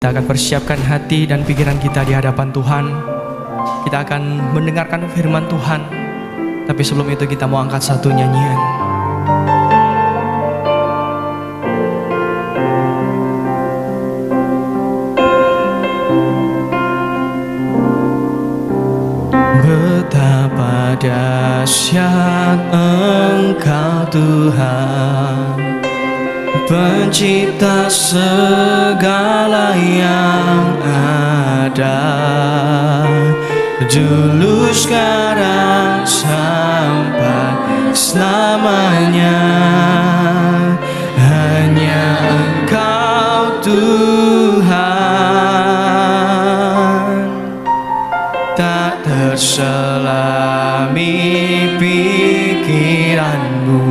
Kita akan persiapkan hati dan pikiran kita di hadapan Tuhan. Kita akan mendengarkan firman Tuhan. Tapi sebelum itu kita mau angkat satu nyanyian. Betapa dahsyat Engkau Tuhan, Pencipta segala yang ada, dulu sekarang sampai selamanya. Hanya Engkau Tuhan, tak terselami pikiranmu,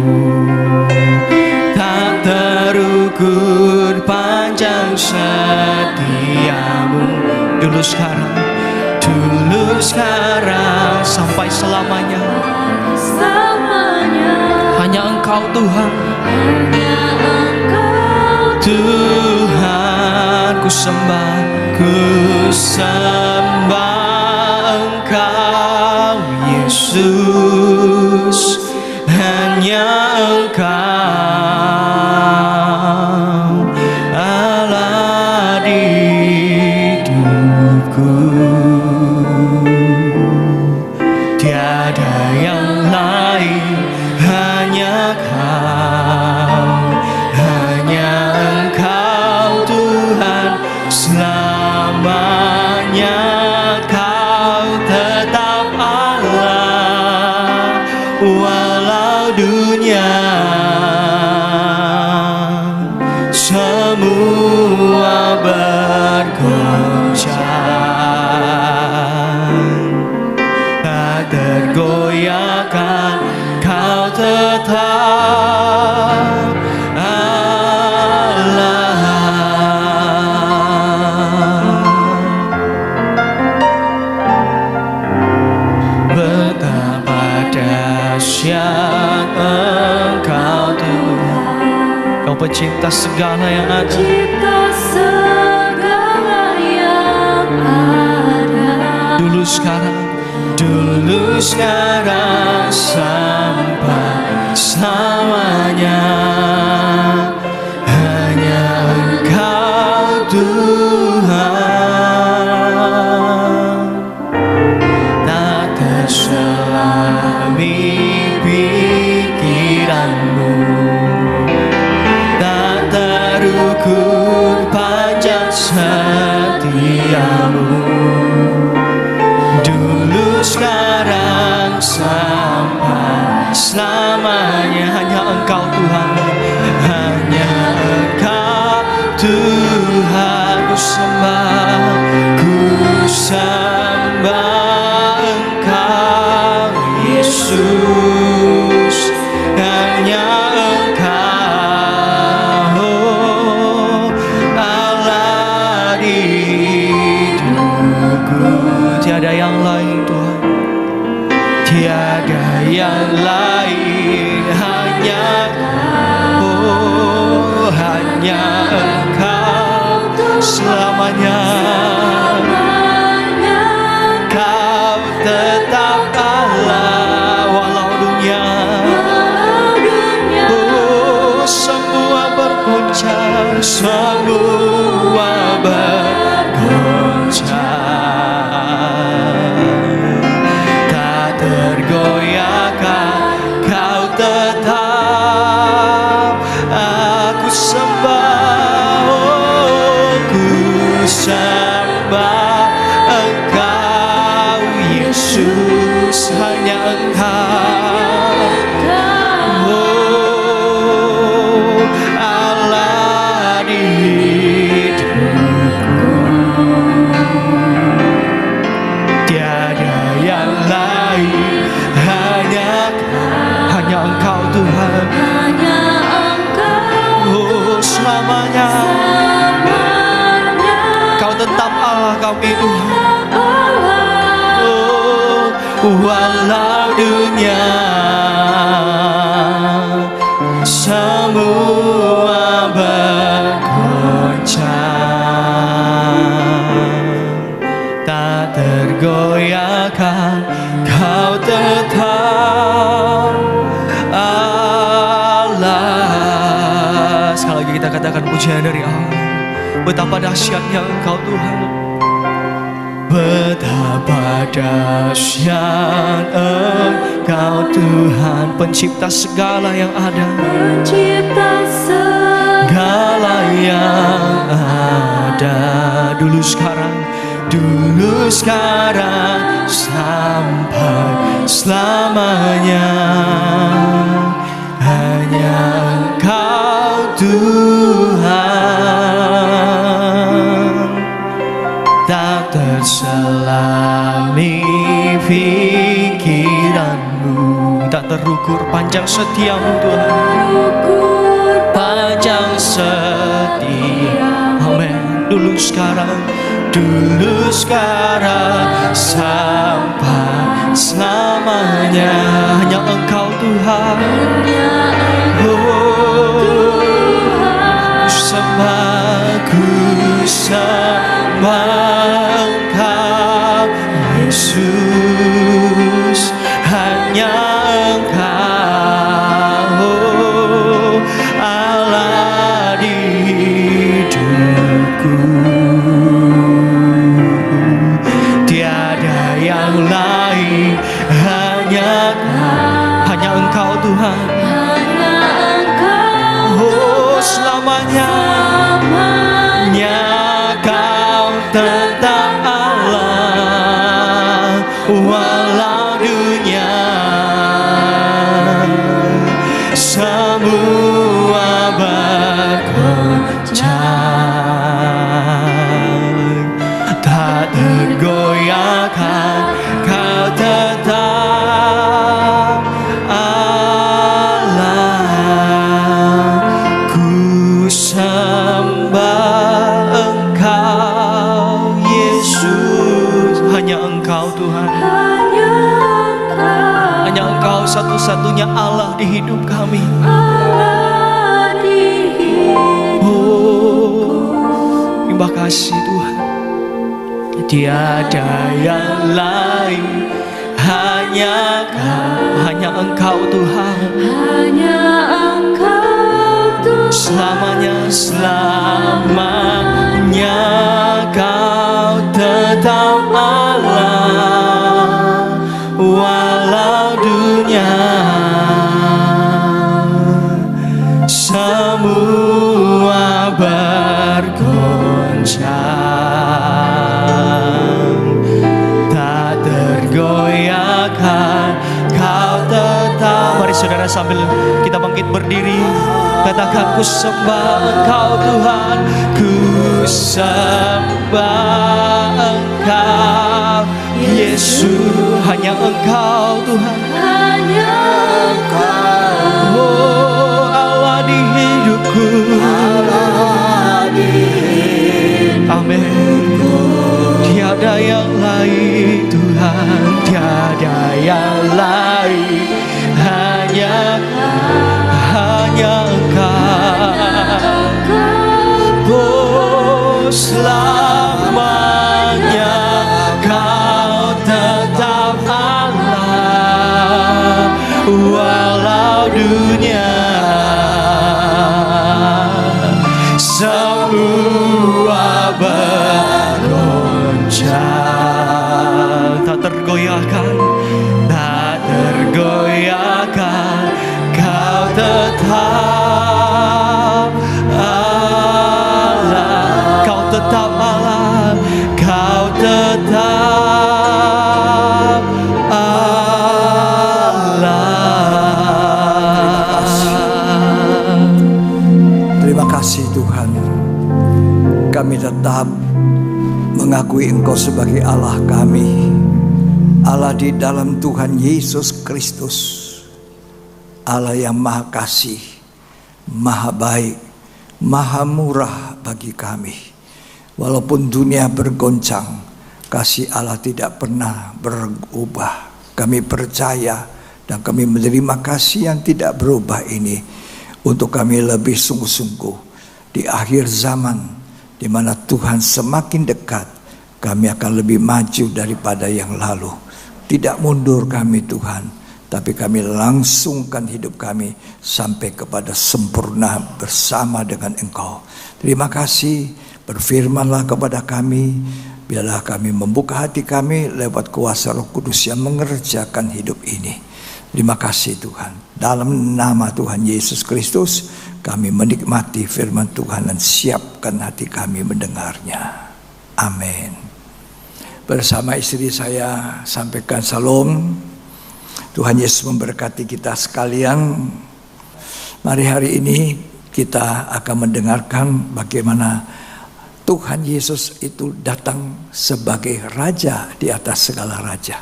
tak terukur panjang setiamu. Dulu sekarang sampai selamanya. Hanya Engkau Tuhan, Tuhan ku sembah Engkau Yesus. Hanya Engkau Allah di hidupku, tiada yang lain, hanya Kau, hanya Engkau Tuhan selamanya. Kau tetap Allah walau dunia semua bergoncang, tak tergoyahkan. Kau tetap Allah. Betapa dahsyat Engkau Tuhan, Kau pencipta segala yang ada, dulu sekarang sampai selamanya. Hanya Engkau Tuhan, tak terselami pikiranmu, tak terukur panjang setiamu. Dulu sekarang sampai selamanya. Hanya Engkau Tuhan, hanya Engkau Tuhan ku sembah Engkau Yesus. Hanya Engkau Allah di hidupku, tiada yang lain Tuhan, tiada yang lain, hanya hanya Engkau selamanya. Kau tetap Allah walau dunia semua bergoncang, semua bergoncang, tak tergoyahkan. Kau tetap aku sembah, ku sembah Engkau Yesus. Hanya Engkau Allah di hidupku, tiada yang lain, hanya Engkau Tuhan, selamanya. Kau tetap Allah, kami Tuhan, walau dunia semua bergoncang. katakan pujian dari Allah. Betapa dahsyatnya Engkau Tuhan. Betapa dahsyat Engkau Tuhan, pencipta segala yang ada, pencipta segala yang ada. Dulu sekarang sampai selamanya. Hanya Engkau Tuhan, tak terselami pikiranmu, tak terukur panjang setiamu Tuhan, panjang setia. Amin. Dulu sekarang sampai selamanya. Hanya Engkau Tuhan. Ku sembah Engkau Yesus, hanya Engkau Allah di hidupku. Tiada yang lain, hanya Engkau Tuhan. Selamanya Kau tetap Allah, walau dunia semua bergoncang, tak tergoyahkan. Kau tetap Allah. Ku sembah Engkau Yesus, hanya Engkau Tuhan. Hanya Engkau satu-satunya Allah di hidup kami. Oh, terima kasih Tuhan. Tiada yang lain, hanya Engkau Tuhan. Hanya Engkau Tuhan. Selamanya Kau tetap Allah, walau dunia semua bergoncang, tak tergoyahkan. Kau tetap. Mari saudara, sambil kita bangkit berdiri, katakan, ku sembah Engkau Tuhan. Ku sembah Engkau Yesus, hanya Engkau Tuhan. Hanya Engkau, oh Allah di hidupku. Amin. Tiada yang lain Tuhan, tiada yang lain, hanya Engkau. Oh, selamanya Kau tetap Allah, walau dunia semua bergoncang, tak tergoyahkan. Kau tetap Allah, Kau tetap Allah, Kau tetap Allah. Terima kasih Tuhan, kami tetap mengakui Engkau sebagai Allah kami, Allah di dalam Tuhan Yesus Kristus, Allah yang maha kasih, maha baik, maha murah bagi kami. Walaupun dunia bergoncang, kasih Allah tidak pernah berubah. Kami percaya dan kami menerima kasih yang tidak berubah ini untuk kami lebih sungguh-sungguh di akhir zaman, di mana Tuhan semakin dekat. Kami akan lebih maju daripada yang lalu. Tidak mundur kami Tuhan, tapi kami langsungkan hidup kami sampai kepada sempurna bersama dengan Engkau. Terima kasih, berfirmanlah kepada kami, biarlah kami membuka hati kami lewat kuasa Roh Kudus yang mengerjakan hidup ini. Terima kasih Tuhan. Dalam nama Tuhan Yesus Kristus kami menikmati firman Tuhan dan siapkan hati kami mendengarnya. Amin. Bersama istri saya sampaikan salam. Tuhan Yesus memberkati kita sekalian. Mari hari ini kita akan mendengarkan bagaimana Tuhan Yesus itu datang sebagai Raja di atas segala raja.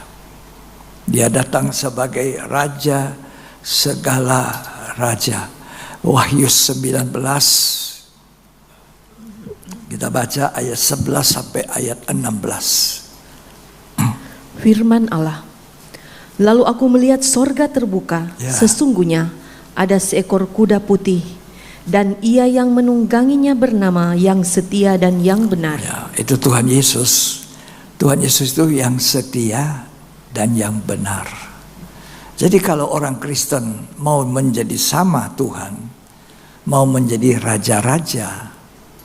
Dia datang sebagai Raja segala raja. Wahyu 19, kita baca ayat 11 sampai ayat 16. Firman Allah. Lalu aku melihat sorga terbuka, sesungguhnya ada seekor kuda putih, dan ia yang menungganginya bernama Yang Setia dan Yang Benar. Ya, itu Tuhan Yesus. Tuhan Yesus itu yang setia dan yang benar. Jadi kalau orang Kristen mau menjadi sama Tuhan, mau menjadi raja-raja,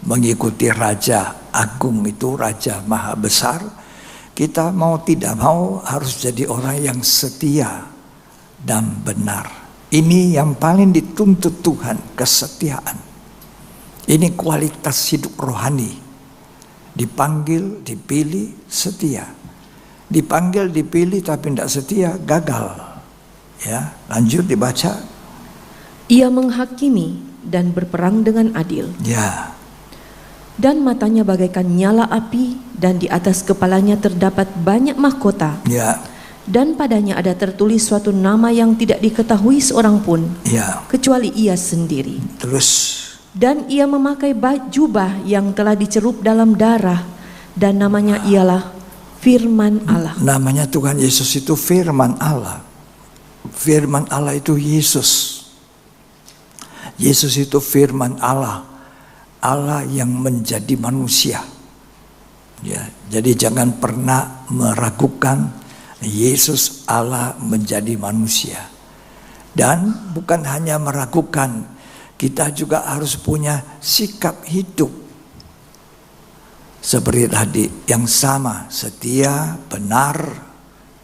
mengikuti Raja Agung itu, Raja Maha Besar, kita mau tidak mau harus jadi orang yang setia dan benar. Ini yang paling dituntut Tuhan, kesetiaan. Ini kualitas hidup rohani. Dipanggil, dipilih, setia. Dipanggil, dipilih tapi tidak setia, gagal. Ya, lanjut dibaca. Ia menghakimi dan berperang dengan adil. Ya. Dan matanya bagaikan nyala api, dan di atas kepalanya terdapat banyak mahkota. Ya. Dan padanya ada tertulis suatu nama yang tidak diketahui seorang pun, Ya. kecuali ia sendiri. Terus. Dan ia memakai jubah yang telah dicelup dalam darah, dan namanya ialah Firman Allah. Namanya Tuhan Yesus itu Firman Allah. Firman Allah itu Yesus. Yesus itu Firman Allah. Allah yang menjadi manusia. Ya, jadi jangan pernah meragukan Yesus Allah menjadi manusia. Dan bukan hanya meragukan, kita juga harus punya sikap hidup seperti tadi yang sama, setia, benar,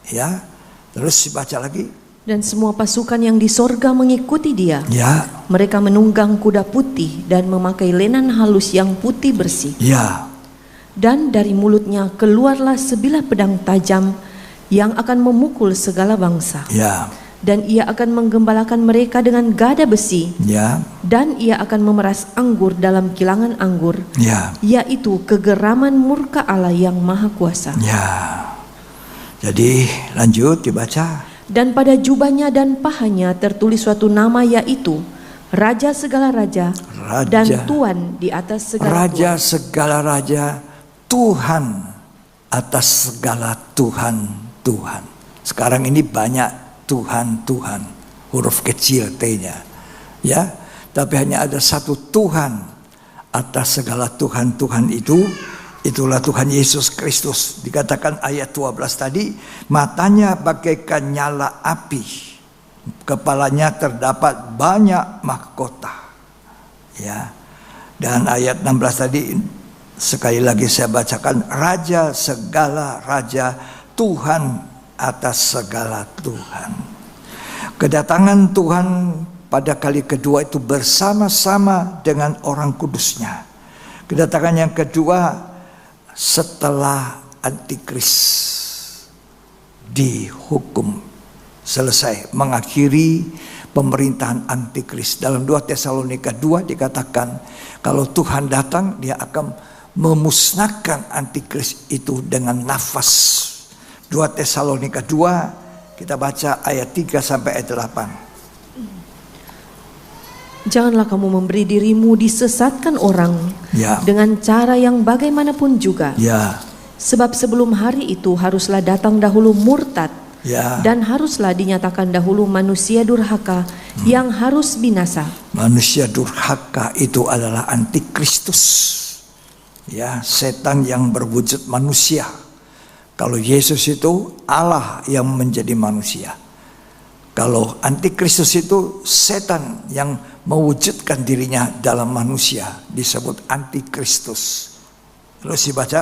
ya. Terus dibaca lagi. Dan semua pasukan yang di sorga mengikuti dia. Ya. Mereka menunggang kuda putih dan memakai lenan halus yang putih bersih. Ya. Dan dari mulutnya keluarlah sebilah pedang tajam yang akan memukul segala bangsa. Ya. Dan ia akan menggembalakan mereka dengan gada besi. Ya. Dan ia akan memeras anggur dalam kilangan anggur. Ya. Yaitu kegeraman murka Allah yang Maha Kuasa. Ya. Jadi lanjut dibaca. Dan pada jubahnya dan pahanya tertulis suatu nama, yaitu Raja segala raja, dan Tuhan di atas segala Raja Tuhan. segala raja, Tuhan atas segala Tuhan. Sekarang ini banyak Tuhan, huruf kecil T-nya. Ya, tapi hanya ada satu Tuhan atas segala Tuhan itu. Itulah Tuhan Yesus Kristus. Dikatakan ayat 12 tadi, matanya bagaikan nyala api, kepalanya terdapat banyak mahkota. Ya. Dan ayat 16 tadi sekali lagi saya bacakan, Raja segala raja, Tuhan atas segala Tuhan. Kedatangan Tuhan pada kali kedua itu bersama-sama dengan orang kudusnya. Kedatangan yang kedua setelah Antikris dihukum selesai, mengakhiri pemerintahan Antikris. Dalam 2 Tesalonika 2 dikatakan kalau Tuhan datang, dia akan memusnahkan Antikris itu dengan nafas. 2 Tesalonika 2 kita baca ayat 3 sampai ayat 8. Janganlah kamu memberi dirimu disesatkan orang dengan cara yang bagaimanapun juga. Sebab sebelum hari itu haruslah datang dahulu murtad, dan haruslah dinyatakan dahulu manusia durhaka yang harus binasa. Manusia durhaka itu adalah Antikristus. Ya, setan yang berwujud manusia. Kalau Yesus itu Allah yang menjadi manusia. Kalau antikristus itu setan yang mewujudkan dirinya dalam manusia, disebut antikristus. Terus dibaca,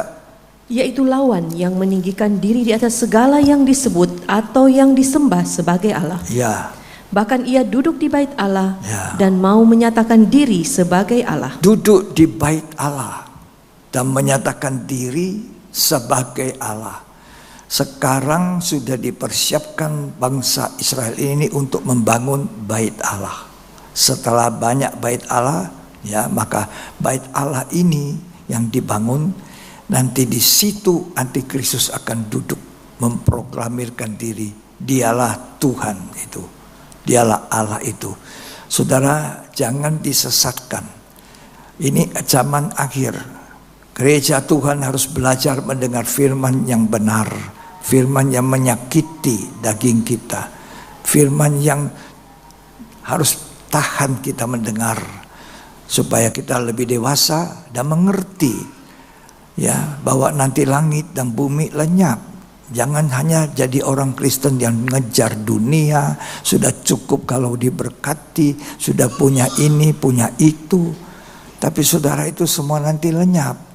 yaitu lawan yang meninggikan diri di atas segala yang disebut atau yang disembah sebagai Allah. Ya. Bahkan ia duduk di bait Allah dan mau menyatakan diri sebagai Allah. Duduk di bait Allah dan menyatakan diri sebagai Allah. Sekarang sudah dipersiapkan bangsa Israel ini untuk membangun bait Allah. Setelah banyak bait Allah, ya, maka bait Allah ini yang dibangun, nanti di situ antikristus akan duduk memproklamirkan diri, dialah Tuhan itu, dialah Allah itu. Saudara, jangan disesatkan. Ini zaman akhir. Gereja Tuhan harus belajar mendengar firman yang benar, firman yang menyakiti daging kita, firman yang harus tahan kita mendengar, supaya kita lebih dewasa dan mengerti, ya, bahwa nanti langit dan bumi lenyap. Jangan hanya jadi orang Kristen yang ngejar dunia, sudah cukup kalau diberkati, sudah punya ini, punya itu. Tapi saudara, itu semua nanti lenyap.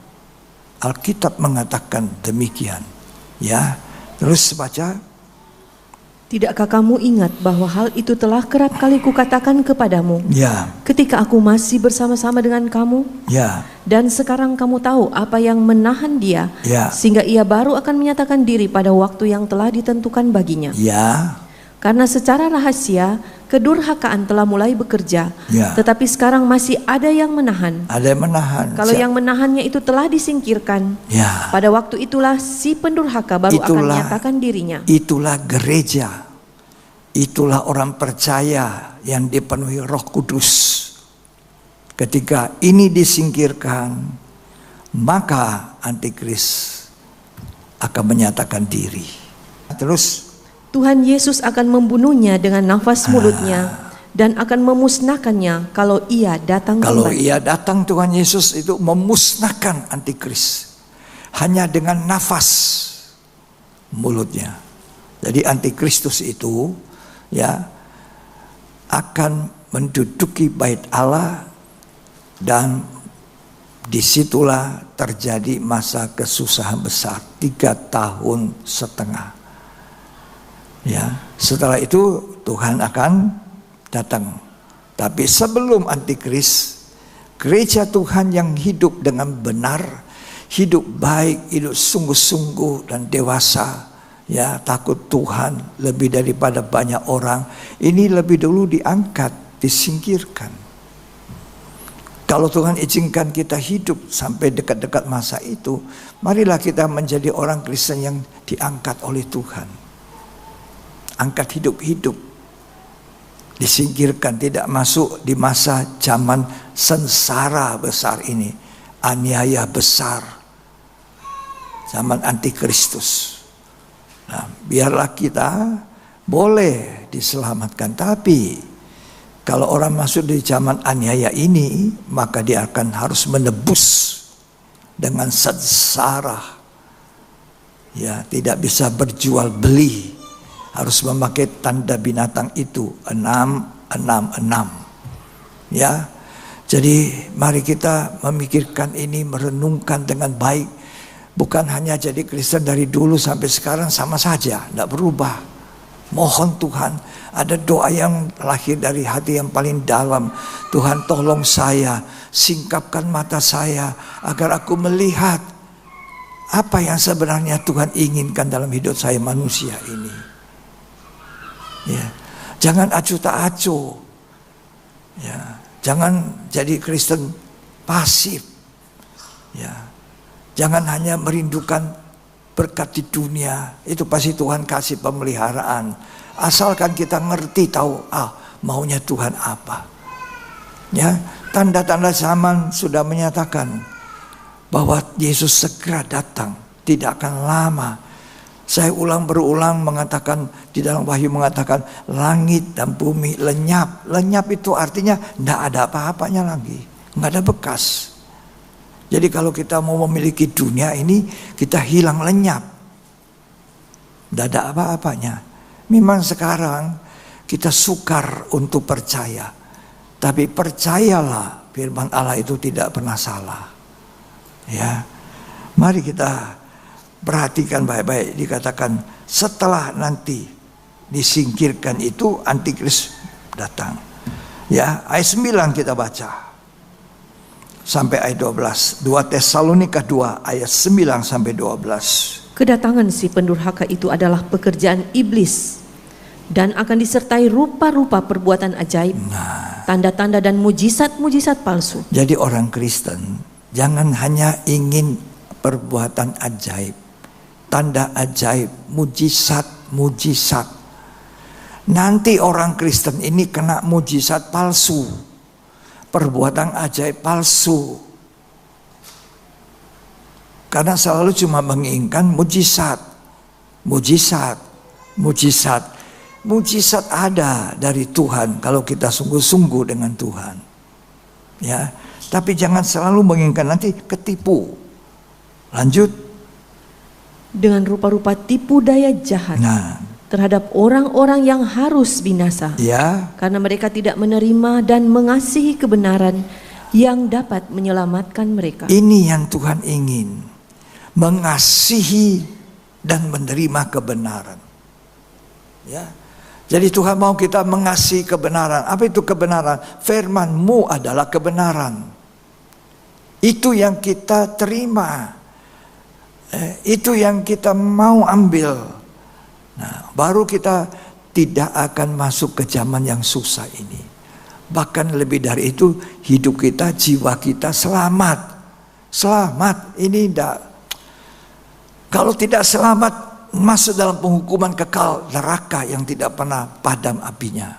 Alkitab mengatakan demikian. Ya, terus baca. Tidakkah kamu ingat bahwa hal itu telah kerap kali kukatakan kepadamu? Ya. Ketika aku masih bersama-sama dengan kamu? Ya. Dan sekarang kamu tahu apa yang menahan dia, ya, sehingga ia baru akan menyatakan diri pada waktu yang telah ditentukan baginya. Ya. Karena secara rahasia kedurhakaan telah mulai bekerja, ya, tetapi sekarang masih ada yang menahan. Ada yang menahan. Kalau yang menahannya itu telah disingkirkan, ya, pada waktu itulah si pendurhaka baru akan menyatakan dirinya. Itulah gereja, itulah orang percaya yang dipenuhi Roh Kudus. Ketika ini disingkirkan, maka antikris akan menyatakan diri. Terus Tuhan Yesus akan membunuhnya dengan nafas mulutnya dan akan memusnahkannya kalau ia datang Kalau kembali. ia datang, Tuhan Yesus itu memusnahkan antikris hanya dengan nafas mulutnya. Jadi antikristus itu, ya, akan menduduki bait Allah, dan disitulah terjadi masa kesusahan besar 3,5 tahun. Ya, setelah itu Tuhan akan datang. Tapi sebelum antikris, gereja Tuhan yang hidup dengan benar, hidup baik, hidup sungguh-sungguh dan dewasa, ya, takut Tuhan lebih daripada banyak orang, ini lebih dulu diangkat, disingkirkan. Kalau Tuhan izinkan kita hidup sampai dekat-dekat masa itu, marilah kita menjadi orang Kristen yang diangkat oleh Tuhan. Angkat hidup-hidup, disingkirkan, tidak masuk di masa zaman sengsara besar ini, aniaya besar, zaman antikristus. Nah, biarlah kita boleh diselamatkan, tapi kalau orang masuk di zaman aniaya ini, maka dia akan harus menebus dengan sengsara. Ya, tidak bisa berjual beli. Harus memakai tanda binatang itu 666. Ya. Jadi mari kita memikirkan ini, merenungkan dengan baik. Bukan hanya jadi Kristen dari dulu sampai sekarang sama saja, tidak berubah. Mohon Tuhan, ada doa yang lahir dari hati yang paling dalam. Tuhan, tolong saya, singkapkan mata saya agar aku melihat apa yang sebenarnya Tuhan inginkan dalam hidup saya manusia ini. Ya, jangan acuh tak acuh. Ya, jangan jadi Kristen pasif. Ya, jangan hanya merindukan berkat di dunia. Itu pasti Tuhan kasih pemeliharaan. Asalkan kita ngerti, tahu maunya Tuhan apa. Ya, tanda-tanda zaman sudah menyatakan bahwa Yesus segera datang, tidak akan lama. Saya berulang mengatakan, di dalam Wahyu mengatakan langit dan bumi lenyap. Lenyap itu artinya tidak ada apa-apanya lagi, nggak ada bekas. Jadi kalau kita mau memiliki dunia ini, kita hilang lenyap, tidak ada apa-apanya. Memang sekarang kita sukar untuk percaya. Tapi percayalah, firman Allah itu tidak pernah salah. Ya, mari kita perhatikan baik-baik. Dikatakan setelah nanti disingkirkan itu, antikris datang. Ya, ayat 9 kita baca sampai ayat 12. 2 Tesalonika 2 ayat 9 sampai 12. Kedatangan si pendurhaka itu adalah pekerjaan iblis dan akan disertai rupa-rupa perbuatan ajaib, tanda-tanda dan mujizat-mujizat palsu. Jadi orang Kristen jangan hanya ingin perbuatan ajaib, tanda ajaib, mujizat. Nanti orang Kristen ini kena mujizat palsu, perbuatan ajaib palsu. Karena selalu cuma menginginkan mujizat. Mujizat ada dari Tuhan kalau kita sungguh-sungguh dengan Tuhan. Ya, tapi jangan selalu menginginkan, nanti ketipu. Lanjut. Dengan rupa-rupa tipu daya jahat terhadap orang-orang yang harus binasa. Ya. Karena mereka tidak menerima dan mengasihi kebenaran yang dapat menyelamatkan mereka. Ini yang Tuhan ingin. Mengasihi dan menerima kebenaran. Ya. Jadi Tuhan mau kita mengasihi kebenaran. Apa itu kebenaran? Firman-Mu adalah kebenaran. Itu yang kita terima. Itu yang kita mau ambil. Nah, baru kita tidak akan masuk ke zaman yang susah ini. Bahkan lebih dari itu, hidup kita, jiwa kita selamat. Selamat. Ini tidak. Kalau tidak selamat, masuk dalam penghukuman kekal neraka yang tidak pernah padam apinya.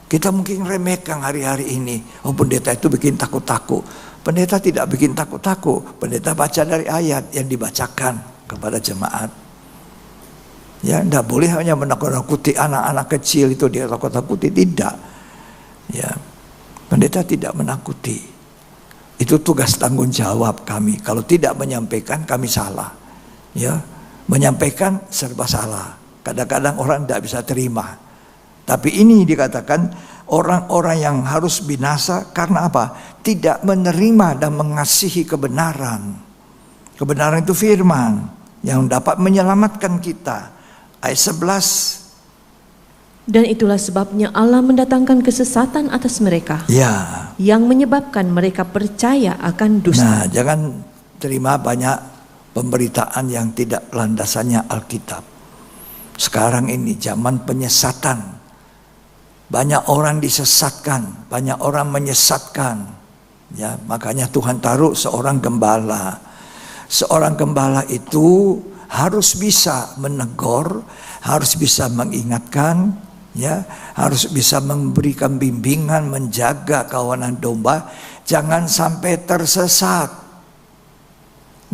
Kita mungkin remehkan hari-hari ini. Oh, pendeta itu bikin takut-takut. Pendeta tidak bikin takut-takut. Pendeta baca dari ayat yang dibacakan kepada jemaat. Ya, tidak boleh hanya menakut-nakuti anak-anak kecil itu dia takut-takuti, tidak. Ya, pendeta tidak menakuti. Itu tugas tanggung jawab kami. Kalau tidak menyampaikan, kami salah. Ya, menyampaikan serba salah. Kadang-kadang orang tidak bisa terima. Tapi ini dikatakan orang-orang yang harus binasa karena apa? Tidak menerima dan mengasihi kebenaran. Kebenaran itu firman yang dapat menyelamatkan kita. Ayat 11. Dan itulah sebabnya Allah mendatangkan kesesatan atas mereka. Ya. Yang menyebabkan mereka percaya akan dusta. Nah, jangan terima banyak pemberitaan yang tidak landasannya Alkitab. Sekarang ini zaman penyesatan. Banyak orang disesatkan, banyak orang menyesatkan. Ya, makanya Tuhan taruh seorang gembala. Seorang gembala itu harus bisa menegur, harus bisa mengingatkan, ya, harus bisa memberikan bimbingan, menjaga kawanan domba, jangan sampai tersesat.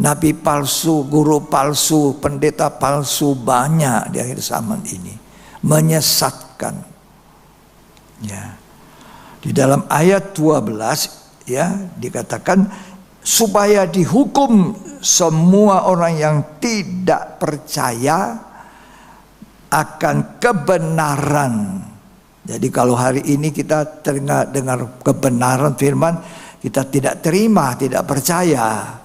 Nabi palsu, guru palsu, pendeta palsu banyak di akhir zaman ini, menyesatkan. Ya. Di dalam ayat 12 ya dikatakan supaya dihukum semua orang yang tidak percaya akan kebenaran. Jadi kalau hari ini kita dengar kebenaran firman, kita tidak terima, tidak percaya.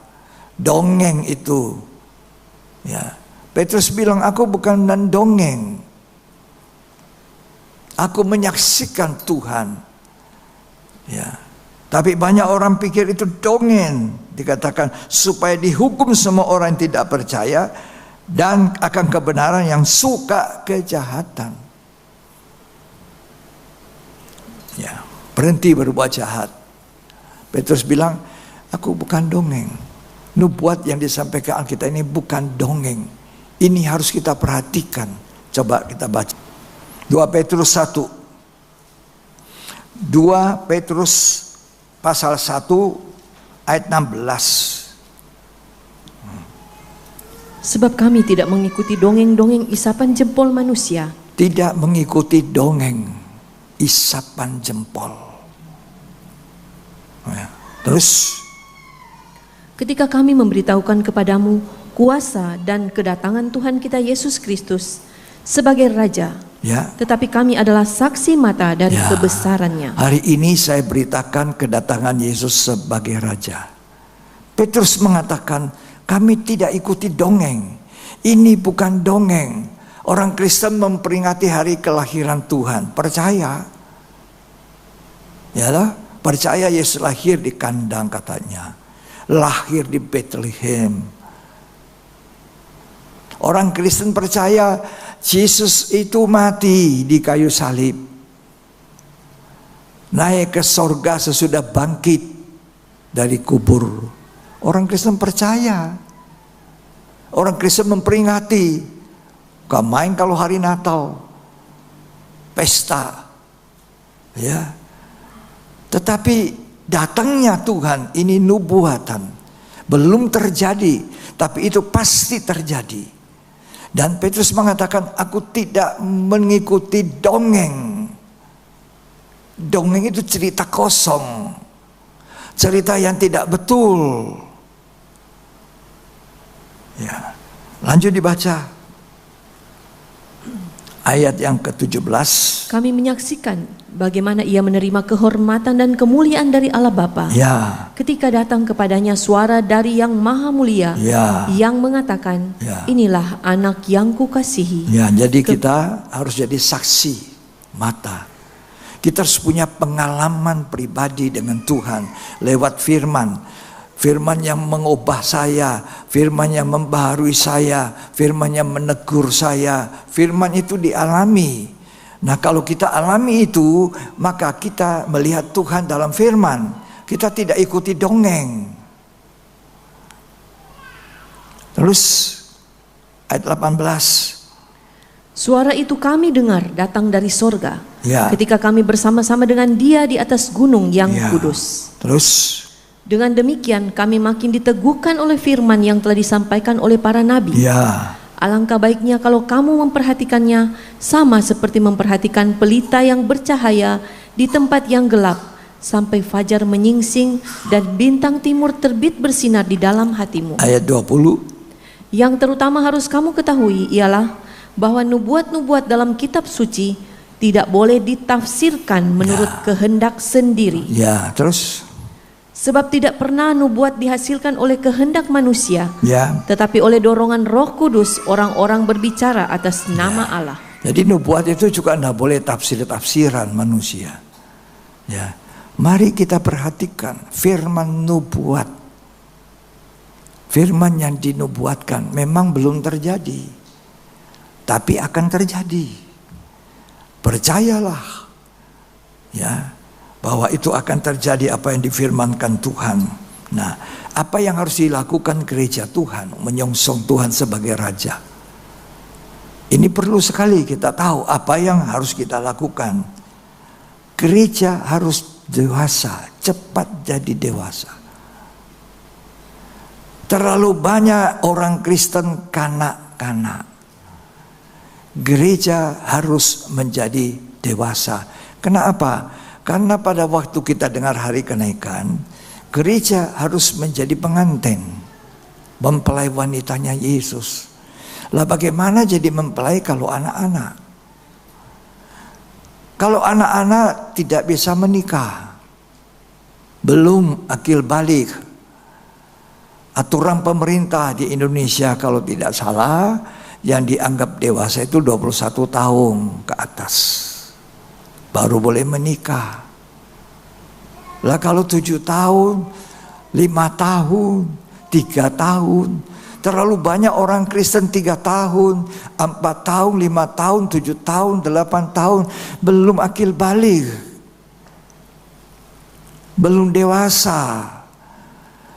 Dongeng itu. Ya. Petrus bilang, aku bukan dongeng. Aku menyaksikan Tuhan. Ya. Tapi banyak orang pikir itu dongeng. Dikatakan supaya dihukum semua orang yang tidak percaya dan akan kebenaran yang suka kejahatan. Ya, berhenti berbuat jahat. Petrus bilang, aku bukan dongeng. Nubuat yang disampaikan Alkitab ini bukan dongeng. Ini harus kita perhatikan. Coba kita baca. 2 Petrus 1. 2 Petrus pasal 1 ayat 16. Sebab kami tidak mengikuti dongeng-dongeng isapan jempol manusia. Tidak mengikuti dongeng isapan jempol. Ya. Terus ketika kami memberitahukan kepadamu kuasa dan kedatangan Tuhan kita Yesus Kristus sebagai raja. Ya. Tetapi kami adalah saksi mata dari kebesarannya. Hari ini saya beritakan kedatangan Yesus sebagai raja. Petrus mengatakan, kami tidak ikuti dongeng. Ini bukan dongeng. Orang Kristen memperingati hari kelahiran Tuhan. Percaya. Ya, percaya Yesus lahir di kandang katanya. Lahir di Bethlehem. Orang Kristen percaya Yesus itu mati di kayu salib, naik ke sorga sesudah bangkit dari kubur. Orang Kristen percaya. Orang Kristen memperingati. Gak main kalau hari Natal, pesta, ya. Tetapi datangnya Tuhan ini nubuatan, belum terjadi, tapi itu pasti terjadi. Dan Petrus mengatakan, aku tidak mengikuti dongeng. Dongeng itu cerita kosong, cerita yang tidak betul. Ya, lanjut dibaca ayat yang ke-17. Kami menyaksikan bagaimana ia menerima kehormatan dan kemuliaan dari Allah Bapa. Ya. Ketika datang kepadanya suara dari Yang Maha Mulia, yang mengatakan, inilah anak yang kukasihi. Ya, jadi kita harus jadi saksi mata. Kita harus punya pengalaman pribadi dengan Tuhan lewat firman. Firman yang mengubah saya, firman yang membaharui saya, firman yang menegur saya. Firman itu dialami. Nah, kalau kita alami itu, maka kita melihat Tuhan dalam firman. Kita tidak ikuti dongeng. Terus ayat 18. Suara itu kami dengar datang dari sorga, ketika kami bersama-sama dengan Dia di atas gunung yang kudus. Terus dengan demikian kami makin diteguhkan oleh firman yang telah disampaikan oleh para nabi. Alangkah baiknya kalau kamu memperhatikannya sama seperti memperhatikan pelita yang bercahaya di tempat yang gelap sampai fajar menyingsing dan bintang timur terbit bersinar di dalam hatimu. Ayat 20. Yang terutama harus kamu ketahui ialah bahwa nubuat-nubuat dalam kitab suci tidak boleh ditafsirkan menurut kehendak sendiri. Terus sebab tidak pernah nubuat dihasilkan oleh kehendak manusia, tetapi oleh dorongan Roh Kudus orang-orang berbicara atas nama Allah. Jadi nubuat itu juga tidak boleh tafsir-tafsiran manusia. Mari kita perhatikan firman nubuat. Firman yang dinubuatkan memang belum terjadi, tapi akan terjadi. Percayalah, bahwa itu akan terjadi apa yang difirmankan Tuhan. Nah, apa yang harus dilakukan gereja Tuhan? Menyongsong Tuhan sebagai Raja. Ini perlu sekali kita tahu apa yang harus kita lakukan. Gereja harus dewasa, cepat jadi dewasa. Terlalu banyak orang Kristen kanak-kanak. Gereja harus menjadi dewasa. Kenapa? Karena pada waktu kita dengar hari kenaikan, gereja harus menjadi pengantin, mempelai wanitanya Yesus. Lah bagaimana jadi mempelai kalau anak-anak? Kalau anak-anak tidak bisa menikah, belum akil balik. Aturan pemerintah di Indonesia kalau tidak salah, yang dianggap dewasa itu 21 tahun ke atas. Baru boleh menikah. Lah kalau 7 tahun, 5 tahun, 3 tahun. Terlalu banyak orang Kristen 3 tahun, 4 tahun, 5 tahun, 7 tahun, 8 tahun. Belum akil balik. Belum dewasa.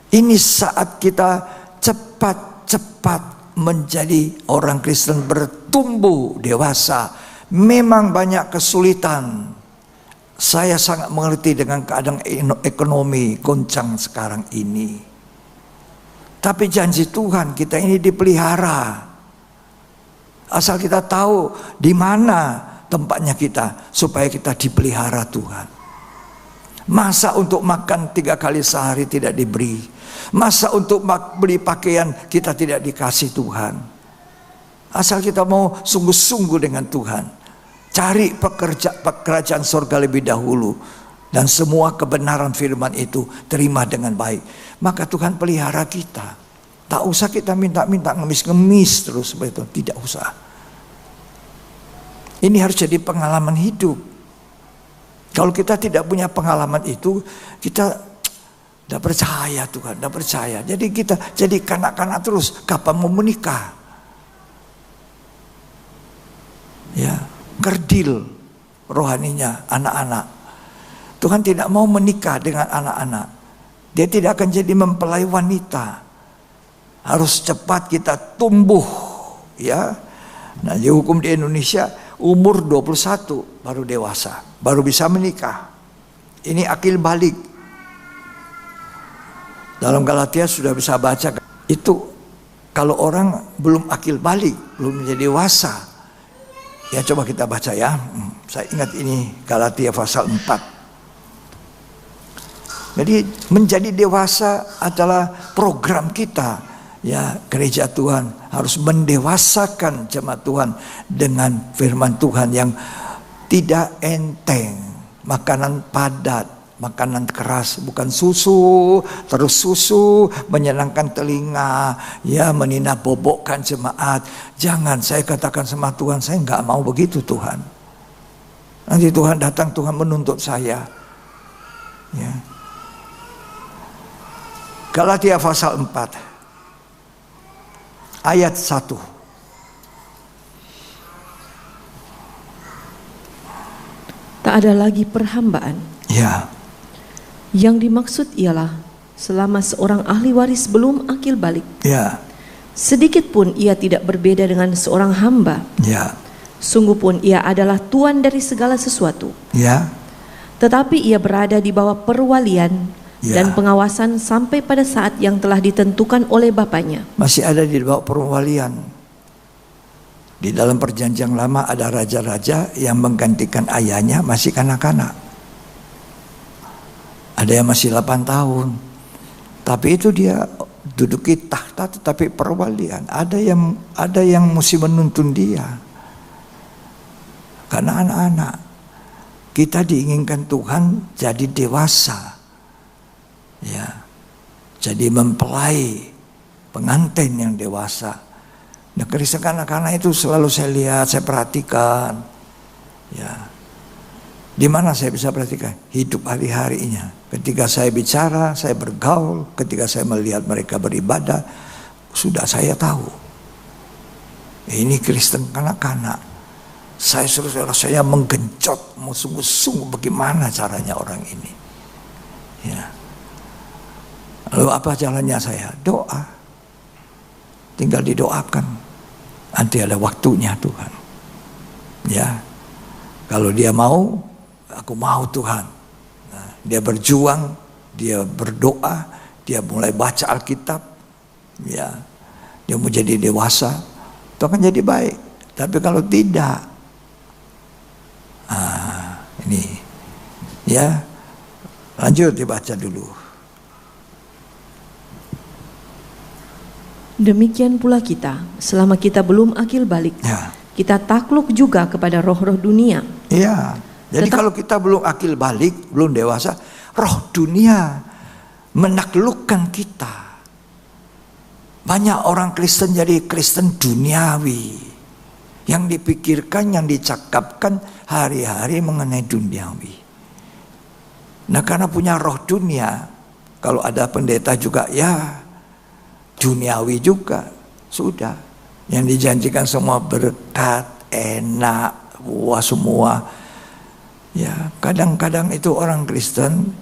Ini saat kita cepat-cepat menjadi orang Kristen bertumbuh dewasa. Memang banyak kesulitan. Saya sangat mengerti dengan keadaan ekonomi goncang sekarang ini. Tapi janji Tuhan kita ini dipelihara. Asal kita tahu di mana tempatnya kita supaya kita dipelihara Tuhan. Masa untuk makan 3 kali sehari tidak diberi? Masa untuk beli pakaian kita tidak dikasih Tuhan? Asal kita mau sungguh-sungguh dengan Tuhan. Cari pekerjaan surga lebih dahulu. Dan semua kebenaran firman itu terima dengan baik. Maka Tuhan pelihara kita. Tak usah kita minta-minta ngemis-ngemis terus seperti itu. Tidak usah. Ini harus jadi pengalaman hidup. Kalau kita tidak punya pengalaman itu, kita tidak percaya Tuhan, tidak percaya. Jadi kita jadi kanak-kanak terus. Kapan mau menikah? Ya, kerdil rohaninya anak-anak. Tuhan tidak mau menikah dengan anak-anak. Dia tidak akan jadi mempelai wanita. Harus cepat kita tumbuh, ya. Nah, di hukum di Indonesia umur 21 baru dewasa, baru bisa menikah. Ini akil balik. Dalam Galatia sudah bisa baca itu, kalau orang belum akil balik, belum menjadi dewasa. Ya, coba kita baca ya. Saya ingat ini Galatia pasal 4. Jadi menjadi dewasa adalah program kita. Ya, gereja Tuhan harus mendewasakan jemaat Tuhan dengan firman Tuhan yang tidak enteng. Makanan padat, makanan keras, bukan susu, terus susu menyenangkan telinga, ya, menina bobokkan jemaat. Jangan, saya katakan sama Tuhan, saya nggak mau begitu Tuhan. Nanti Tuhan datang, Tuhan menuntut saya. Ya. Galatia pasal 4 ayat 1. Tak ada lagi perhambaan. Ya. Yang dimaksud ialah selama seorang ahli waris belum akil balik. Ya. Sedikit pun ia tidak berbeda dengan seorang hamba. Ya. Sungguh pun ia adalah tuan dari segala sesuatu. Ya. Tetapi ia berada di bawah perwalian dan pengawasan sampai pada saat yang telah ditentukan oleh Bapaknya. Masih ada di bawah perwalian. Di dalam perjanjian lama ada raja-raja yang menggantikan ayahnya masih kanak-kanak. Ada yang masih 8 tahun. Tapi itu dia duduki tahta tetapi perwalian. Ada yang mesti menuntun dia. Karena anak-anak kita diinginkan Tuhan jadi dewasa. Ya, jadi mempelai, pengantin yang dewasa. Nah, Kristen anak-anak itu selalu saya lihat, saya perhatikan. Ya, di mana saya bisa perhatikan hidup hari-harinya. Ketika saya bicara, saya bergaul, ketika saya melihat mereka beribadah, sudah saya tahu. Ini Kristen kanak-kanak. Saya menggenjot, mau sungguh-sungguh bagaimana caranya orang ini. Ya. Lalu apa jalannya saya? Doa. Tinggal didoakan. Nanti ada waktunya Tuhan. Ya. Kalau dia mau, aku mau Tuhan. Nah, dia berjuang, dia berdoa, dia mulai baca Alkitab. Ya. Dia mau jadi dewasa, itu akan jadi baik. Tapi kalau tidak, ini. Ya. Lanjut dibaca dulu. Demikian pula kita, selama kita belum akil balik, kita takluk juga kepada roh-roh dunia. Iya. Jadi kalau kita belum akil balik, belum dewasa, roh dunia menaklukkan kita. Banyak orang Kristen jadi Kristen duniawi. Yang dipikirkan, yang dicakapkan hari-hari mengenai duniawi. Nah, karena punya roh dunia, kalau ada pendeta juga, ya duniawi juga, sudah. Yang dijanjikan semua berkat, enak, wah semua. Ya, kadang-kadang itu orang Kristen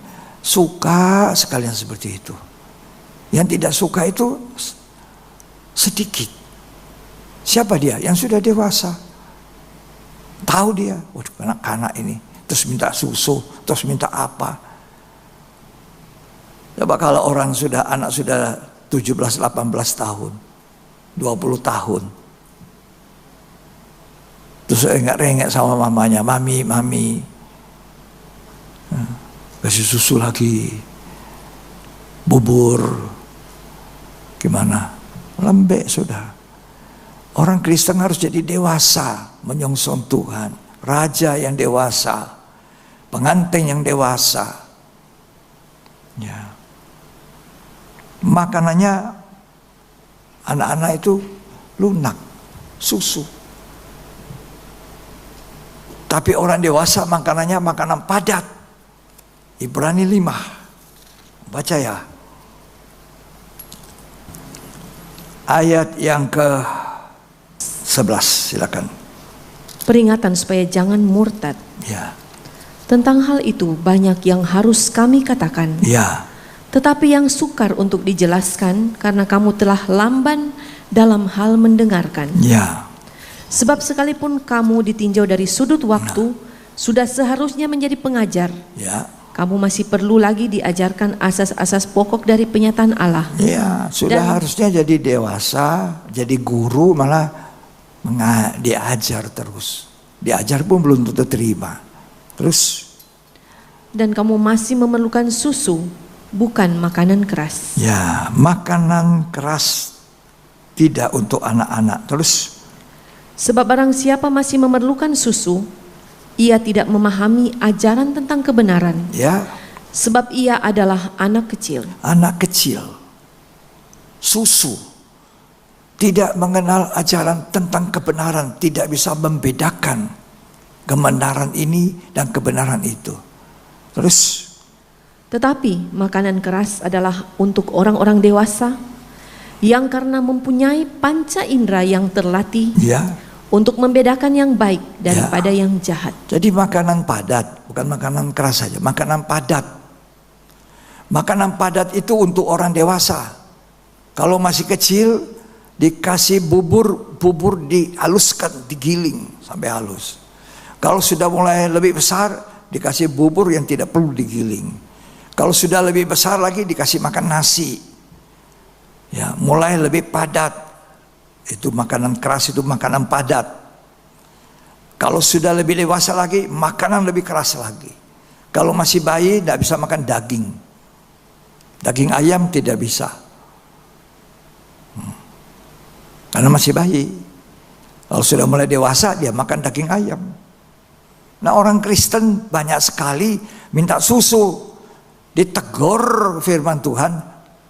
suka sekali yang seperti itu. Yang tidak suka itu sedikit. Siapa dia? Yang sudah dewasa. Tahu dia, waduh anak-anak ini, terus minta susu, terus minta apa. Coba kalau orang anak sudah 17-18 tahun, 20 tahun. Terus rengek sama mamanya, mami. Kasih susu lagi. Bubur. Gimana? Lembek sudah. Orang Kristen harus jadi dewasa, menyongsong Tuhan. Raja yang dewasa, pengantin yang dewasa. Ya. Makanannya anak-anak itu lunak, susu. Tapi orang dewasa makanannya makanan padat. Ibrani 5. Baca ya. Ayat yang ke-11, silakan. Peringatan supaya jangan murtad. Ya. Tentang hal itu banyak yang harus kami katakan. Ya. Tetapi yang sukar untuk dijelaskan karena kamu telah lamban dalam hal mendengarkan. Ya. Sebab sekalipun kamu ditinjau dari sudut waktu, sudah seharusnya menjadi pengajar. Ya. Kamu masih perlu lagi diajarkan asas-asas pokok dari penyataan Allah. Ya, sudah harusnya jadi dewasa, jadi guru, malah diajar terus. Diajar pun belum tentu terima. Terus. Dan kamu masih memerlukan susu, bukan makanan keras. Ya, makanan keras tidak untuk anak-anak. Terus. Sebab barang siapa masih memerlukan susu, ia tidak memahami ajaran tentang kebenaran. Ya. Sebab ia adalah anak kecil. Anak kecil. Susu. Tidak mengenal ajaran tentang kebenaran. Tidak bisa membedakan kebenaran ini dan kebenaran itu. Terus. Tetapi makanan keras adalah untuk orang-orang dewasa yang karena mempunyai panca indera yang terlatih. Ya. Untuk membedakan yang baik daripada yang jahat. Jadi makanan padat, bukan makanan keras saja, makanan padat. Makanan padat itu untuk orang dewasa. Kalau masih kecil dikasih bubur dihaluskan, digiling sampai halus. Kalau sudah mulai lebih besar dikasih bubur yang tidak perlu digiling. Kalau sudah lebih besar lagi dikasih makan nasi. Ya, mulai lebih padat. Itu makanan keras, itu makanan padat. Kalau sudah lebih dewasa lagi, makanan lebih keras lagi. Kalau masih bayi, tidak bisa makan daging. Daging ayam tidak bisa. Karena masih bayi. Kalau sudah mulai dewasa, dia makan daging ayam. Nah, orang Kristen banyak sekali minta susu. Ditegur firman Tuhan,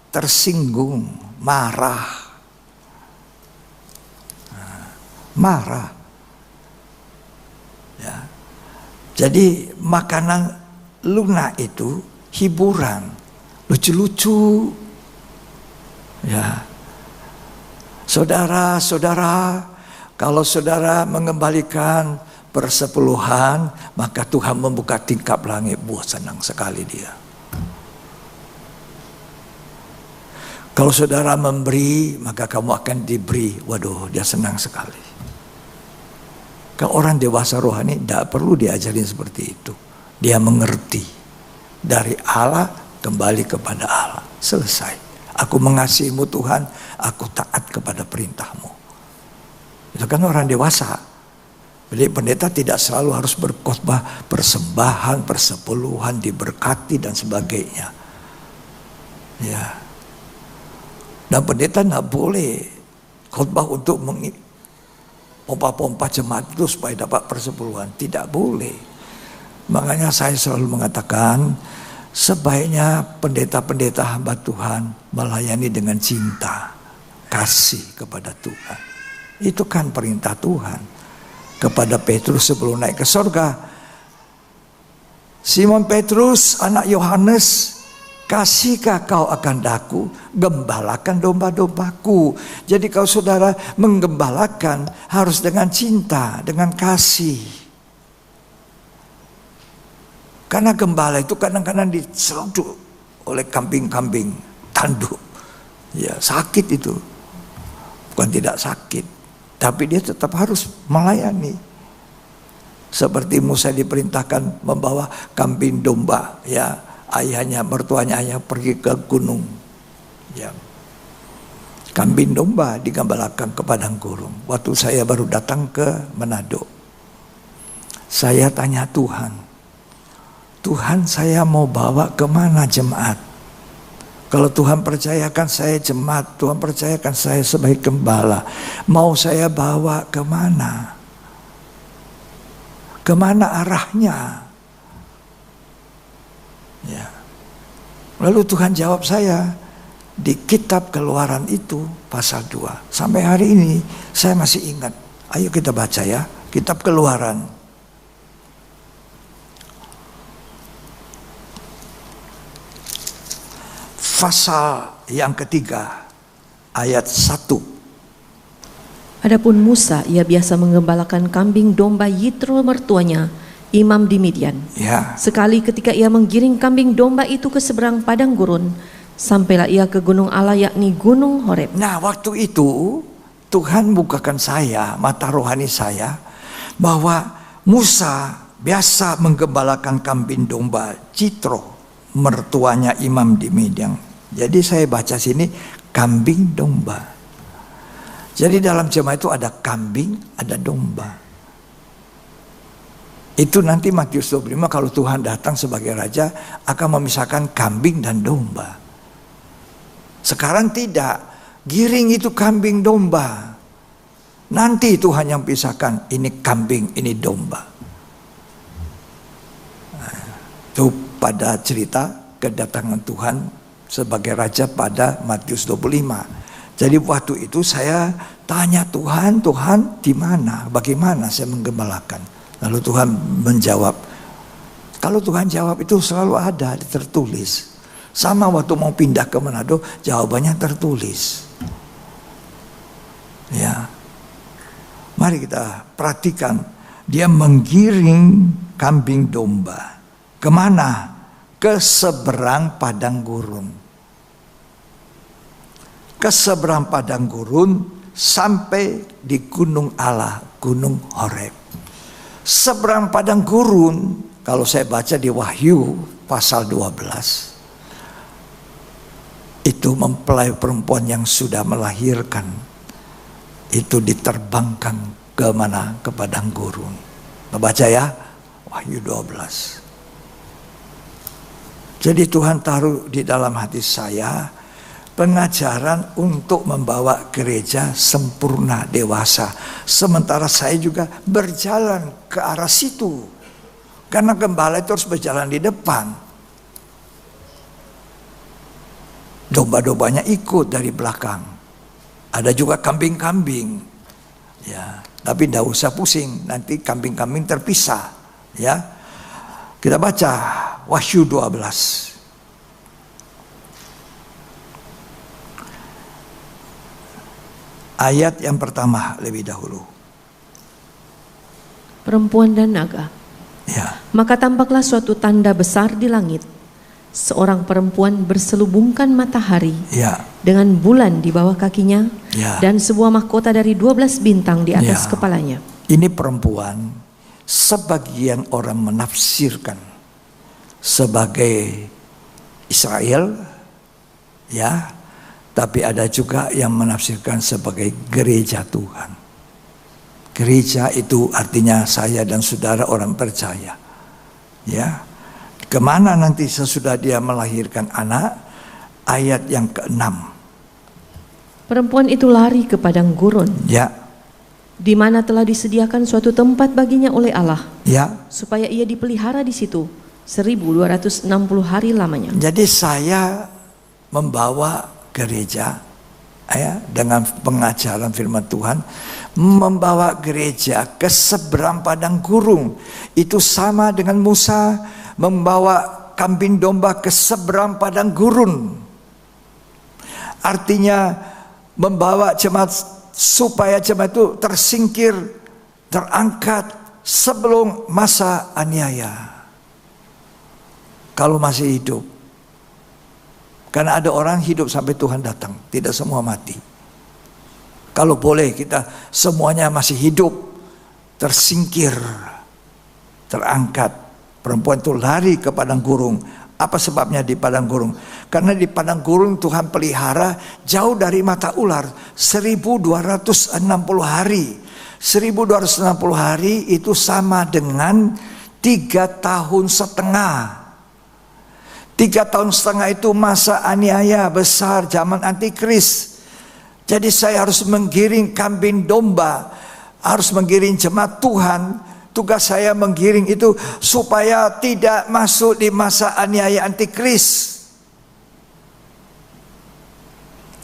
tersinggung, marah. Marah. Ya. Jadi makanan lunak itu hiburan, lucu-lucu. Ya. Saudara-saudara, kalau saudara mengembalikan persepuluhan, maka Tuhan membuka tingkap langit. Buat senang sekali dia. Kalau saudara memberi, maka kamu akan diberi. Waduh, dia senang sekali. Kalau orang dewasa rohani tidak perlu diajarin seperti itu. Dia mengerti. Dari Allah kembali kepada Allah. Selesai. Aku mengasihimu Tuhan, aku taat kepada perintahmu. Itu kan orang dewasa. Jadi pendeta tidak selalu harus berkhotbah persembahan, persepuluhan, diberkati dan sebagainya. Ya. Dan pendeta tidak boleh khotbah untuk pompa-pompa jemaat itu supaya dapat persepuluhan. Tidak boleh. Makanya saya selalu mengatakan sebaiknya pendeta-pendeta hamba Tuhan melayani dengan cinta, kasih kepada Tuhan. Itu kan perintah Tuhan. Kepada Petrus sebelum naik ke surga, Simon Petrus anak Yohanes, kasihkah kau akan daku? Gembalakan domba-dombaku. Jadi kalau saudara menggembalakan harus dengan cinta, dengan kasih. Karena gembala itu kadang-kadang diseruduk oleh kambing-kambing tanduk. Ya, sakit itu. Bukan tidak sakit. Tapi dia tetap harus melayani. Seperti Musa diperintahkan membawa kambing domba, ya, ayahnya, mertuanya ayah pergi ke gunung. Ya. Kambing domba digembalakan ke padang gurun. Waktu saya baru datang ke Manado, saya tanya Tuhan, Tuhan, saya mau bawa kemana jemaat? Kalau Tuhan percayakan saya jemaat, Tuhan percayakan saya sebagai gembala, mau saya bawa kemana? Kemana arahnya? Ya. Lalu Tuhan jawab saya di kitab Keluaran itu pasal 2. Sampai hari ini saya masih ingat. Ayo kita baca ya, kitab Keluaran. Pasal yang ketiga, ayat 1. Adapun Musa, ia biasa menggembalakan kambing domba Yitro mertuanya, imam di Midian. Ya. Sekali ketika ia menggiring kambing domba itu ke seberang padang gurun, sampailah ia ke gunung Allah, yakni gunung Horeb. Nah, waktu itu Tuhan bukakan saya, mata rohani saya, bahwa Musa biasa menggembalakan kambing domba Yitro mertuanya imam di Midian. Jadi saya baca sini kambing domba. Jadi dalam jemaat itu ada kambing, ada domba. Itu nanti Matius 25 kalau Tuhan datang sebagai raja akan memisahkan kambing dan domba. Sekarang tidak, giring itu kambing domba. Nanti Tuhan yang pisahkan, ini kambing, ini domba. Nah, itu pada cerita kedatangan Tuhan sebagai raja pada Matius 25. Jadi waktu itu saya tanya Tuhan di mana? Bagaimana saya menggembalakan? Lalu Tuhan menjawab. Kalau Tuhan jawab itu selalu ada, tertulis. Sama waktu mau pindah ke Manado, jawabannya tertulis. Ya. Mari kita perhatikan. Dia menggiring kambing domba. Kemana? Ke seberang padang gurun. Ke seberang padang gurun sampai di gunung Allah, gunung Horeb. Seberang padang gurun, kalau saya baca di Wahyu pasal 12, itu mempelai perempuan yang sudah melahirkan itu diterbangkan ke mana? Ke padang gurun. Baca ya, Wahyu 12. Jadi Tuhan taruh di dalam hati saya pengajaran untuk membawa gereja sempurna, dewasa. Sementara saya juga berjalan ke arah situ. Karena gembala itu harus berjalan di depan. Domba-dombanya ikut dari belakang. Ada juga kambing-kambing. Ya, tapi tidak usah pusing, nanti kambing-kambing terpisah. Ya. Kita baca Wahyu 12. Ayat yang pertama lebih dahulu. Perempuan dan naga. Ya. Maka tampaklah suatu tanda besar di langit. Seorang perempuan berselubungkan matahari, ya, dengan bulan di bawah kakinya, ya, dan sebuah mahkota dari 12 bintang di atas, ya, kepalanya. Ini perempuan sebagian orang menafsirkan sebagai Israel, ya, tapi ada juga yang menafsirkan sebagai gereja Tuhan. Gereja itu artinya saya dan saudara orang percaya, ya. Kemana nanti sesudah dia melahirkan anak? Ayat yang ke-6. Perempuan itu lari ke padang gurun, ya, di mana telah disediakan suatu tempat baginya oleh Allah, ya, supaya ia dipelihara di situ 1260 hari lamanya. Jadi saya membawa gereja, ya, dengan pengajaran firman Tuhan, membawa gereja ke seberang padang gurun. Itu sama dengan Musa membawa kambing domba ke seberang padang gurun. Artinya membawa jemaat supaya jemaat itu tersingkir, terangkat sebelum masa aniaya. Kalau masih hidup. Karena ada orang hidup sampai Tuhan datang, tidak semua mati. Kalau boleh kita semuanya masih hidup, tersingkir, terangkat. Perempuan itu lari ke padang gurun. Apa sebabnya di padang gurun? Karena di padang gurun Tuhan pelihara jauh dari mata ular 1260 hari. 1260 hari itu sama dengan 3 tahun setengah. 3,5 tahun itu masa aniaya besar zaman antikris. Jadi saya harus menggiring kambing domba, harus menggiring jemaat Tuhan. Tugas saya menggiring itu supaya tidak masuk di masa aniaya antikris.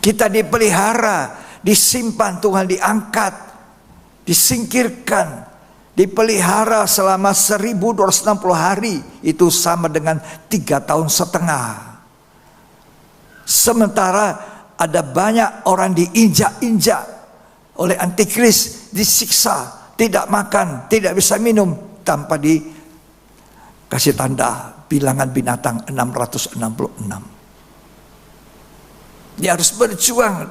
Kita dipelihara, disimpan Tuhan, diangkat, disingkirkan, dipelihara selama 1260 hari. Itu sama dengan 3,5 tahun. Sementara ada banyak orang diinjak-injak oleh antikris, disiksa, tidak makan, tidak bisa minum, tanpa dikasih tanda bilangan binatang 666. Dia harus berjuang,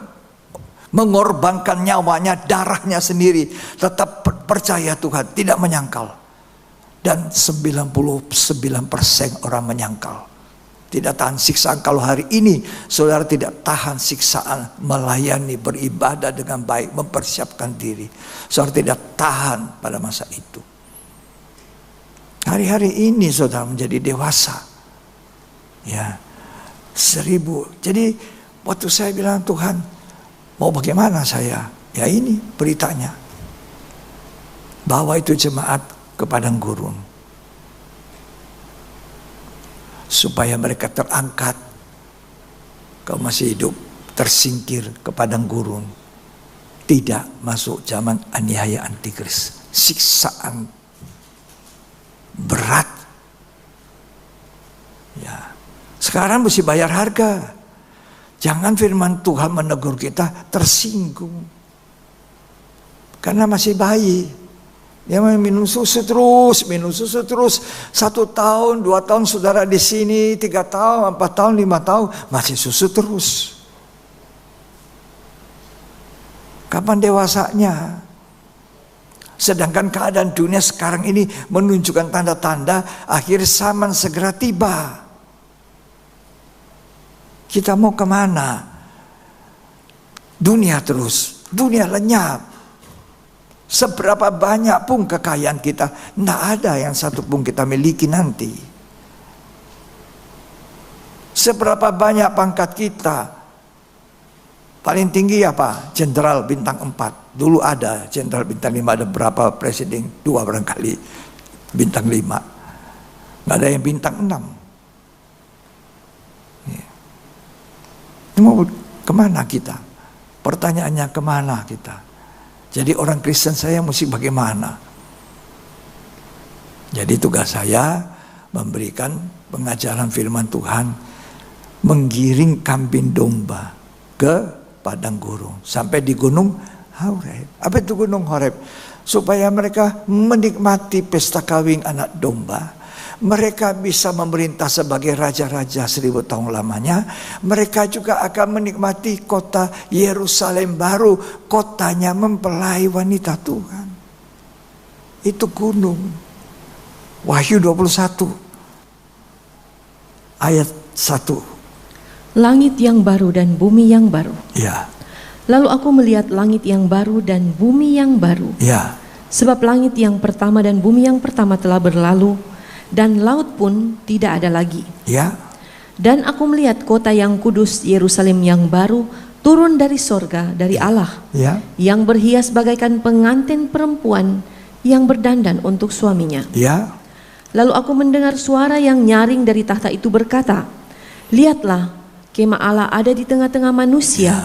mengorbankan nyawanya, darahnya sendiri, tetap percaya Tuhan, tidak menyangkal. Dan 99% orang menyangkal, tidak tahan siksaan. Kalau hari ini saudara tidak tahan siksaan, melayani, beribadah dengan baik, mempersiapkan diri, saudara tidak tahan pada masa itu. Hari-hari ini saudara menjadi dewasa, ya, 1000. Jadi waktu saya bilang, Tuhan mau bagaimana saya? Ya ini beritanya, bawa itu jemaat ke padang gurun, supaya mereka terangkat. Kau masih hidup, tersingkir ke padang gurun, tidak masuk zaman aniaya antikris. Siksaan berat, ya. Sekarang mesti bayar harga. Jangan firman Tuhan menegur kita tersinggung, karena masih bayi. Dia minum susu terus, 1 tahun, 2 tahun saudara di sini, 3 tahun, 4 tahun, 5 tahun, masih susu terus. Kapan dewasanya? Sedangkan keadaan dunia sekarang ini menunjukkan tanda-tanda akhir zaman segera tiba. Kita mau kemana? Dunia terus, dunia lenyap. Seberapa banyak pun kekayaan kita, tidak ada yang satu pun kita miliki nanti. Seberapa banyak pangkat kita, paling tinggi apa? Jenderal bintang 4. Dulu ada jenderal bintang 5, ada berapa presiden? 2 barangkali bintang 5. Nggak ada yang bintang 6. Mau kemana kita? Pertanyaannya, kemana kita? Jadi orang Kristen saya mesti bagaimana? Jadi tugas saya memberikan pengajaran firman Tuhan, menggiring kambing domba ke padang gurun sampai di gunung Horeb. Apa itu gunung Horeb? Supaya mereka menikmati pesta kawin anak domba. Mereka bisa memerintah sebagai raja-raja 1000 tahun lamanya. Mereka juga akan menikmati kota Yerusalem baru, kotanya mempelai wanita Tuhan. Itu gunung. Wahyu 21 ayat 1. Langit yang baru dan bumi yang baru. Ya. Lalu aku melihat langit yang baru dan bumi yang baru. Ya. Sebab langit yang pertama dan bumi yang pertama telah berlalu, dan laut pun tidak ada lagi. Ya. Dan aku melihat kota yang kudus, Yerusalem yang baru, turun dari sorga, dari Allah, ya, yang berhias bagaikan pengantin perempuan yang berdandan untuk suaminya. Ya. Lalu aku mendengar suara yang nyaring dari tahta itu berkata, lihatlah, kemah Allah ada di tengah-tengah manusia,